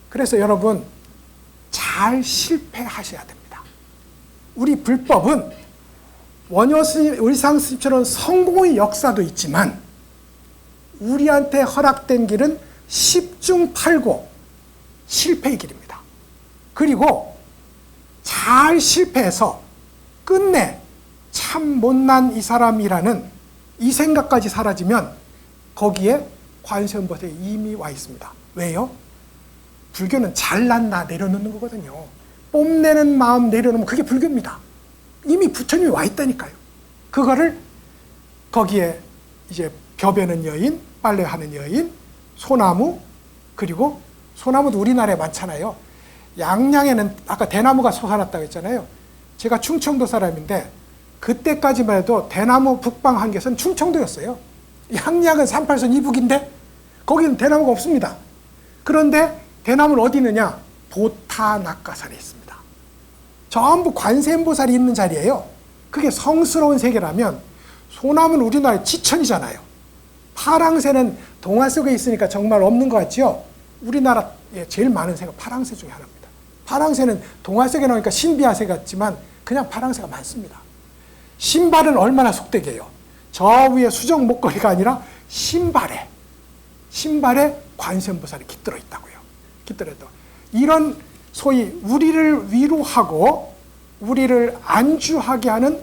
A: 그래서 여러분 잘 실패하셔야 됩니다. 우리 불법은 원효 스님, 의상 스님처럼 성공의 역사도 있지만 우리한테 허락된 길은 10중 8구 실패의 길입니다. 그리고 잘 실패해서 끝내 참 못난 이 사람이라는 이 생각까지 사라지면 거기에 관세음보살이 이미 와 있습니다. 왜요? 불교는 잘났나 내려놓는 거거든요. 뽐내는 마음 내려놓으면 그게 불교입니다. 이미 부처님이 와 있다니까요. 그거를 거기에 이제 벼베는 여인, 빨래하는 여인, 소나무, 그리고 소나무도 우리나라에 많잖아요. 양양에는 아까 대나무가 솟아났다고 했잖아요. 제가 충청도 사람인데 그때까지만 해도 대나무 북방 한계선 충청도였어요. 양양은 38선 이북인데 거기는 대나무가 없습니다. 그런데 대나무는 어디 있느냐? 도타낙가산에 있습니다. 전부 관세음보살이 있는 자리예요. 그게 성스러운 세계라면 소나무는 우리나라의 지천이잖아요. 파랑새는 동화 속에 있으니까 정말 없는 것 같죠? 우리나라에 제일 많은 새가 파랑새 중에 하나입니다. 파랑새는 동화 속에 나오니까 신비한 새 같지만 그냥 파랑새가 많습니다. 신발은 얼마나 속되게 해요. 저 위에 수정 목걸이가 아니라 신발에 관세음보살이 깃들어 있다고요. 깃들어 있다. 이런 소위 우리를 위로하고 우리를 안주하게 하는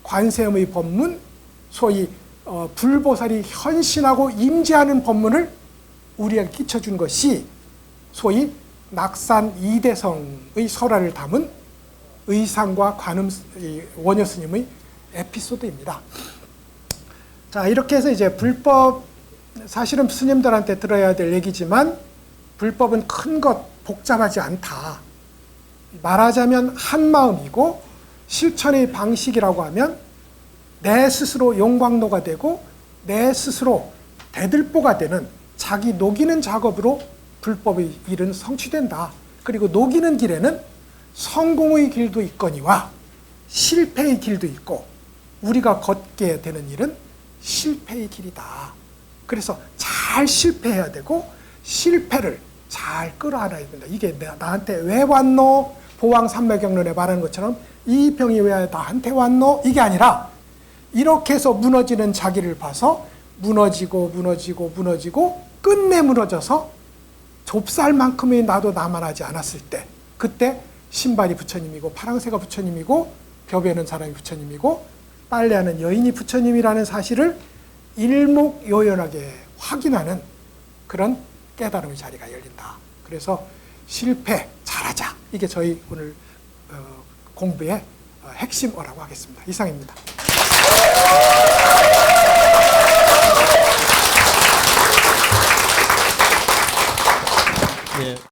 A: 관세음의 법문, 소위 불보살이 현신하고 임재하는 법문을 우리에게 끼쳐준 것이 소위 낙산 이대성의 설화를 담은 의상과 관음 원효 스님의 에피소드입니다. 자, 이렇게 해서 이제 불법, 사실은 스님들한테 들어야 될 얘기지만 불법은 큰 것 복잡하지 않다. 말하자면 한 마음이고 실천의 방식이라고 하면 내 스스로 용광로가 되고 내 스스로 대들보가 되는 자기 녹이는 작업으로 불법의 일은 성취된다. 그리고 녹이는 길에는 성공의 길도 있거니와 실패의 길도 있고 우리가 걷게 되는 일은 실패의 길이다. 그래서 잘 실패해야 되고 실패를 잘 끌어안아야 된다. 이게 나한테 왜 왔노? 보왕산매경론에 말하는 것처럼 이 병이 왜 나한테 왔노? 이게 아니라 이렇게 해서 무너지는 자기를 봐서 무너지고 끝내 무너져서 좁쌀만큼의 나도 나만하지 않았을 때 그때 신발이 부처님이고 파랑새가 부처님이고 벼베는 사람이 부처님이고 빨래하는 여인이 부처님이라는 사실을 일목요연하게 확인하는 그런 깨달음의 자리가 열린다. 그래서 실패 잘하자. 이게 저희 오늘 공부의 핵심어라고 하겠습니다. 이상입니다.
B: 예.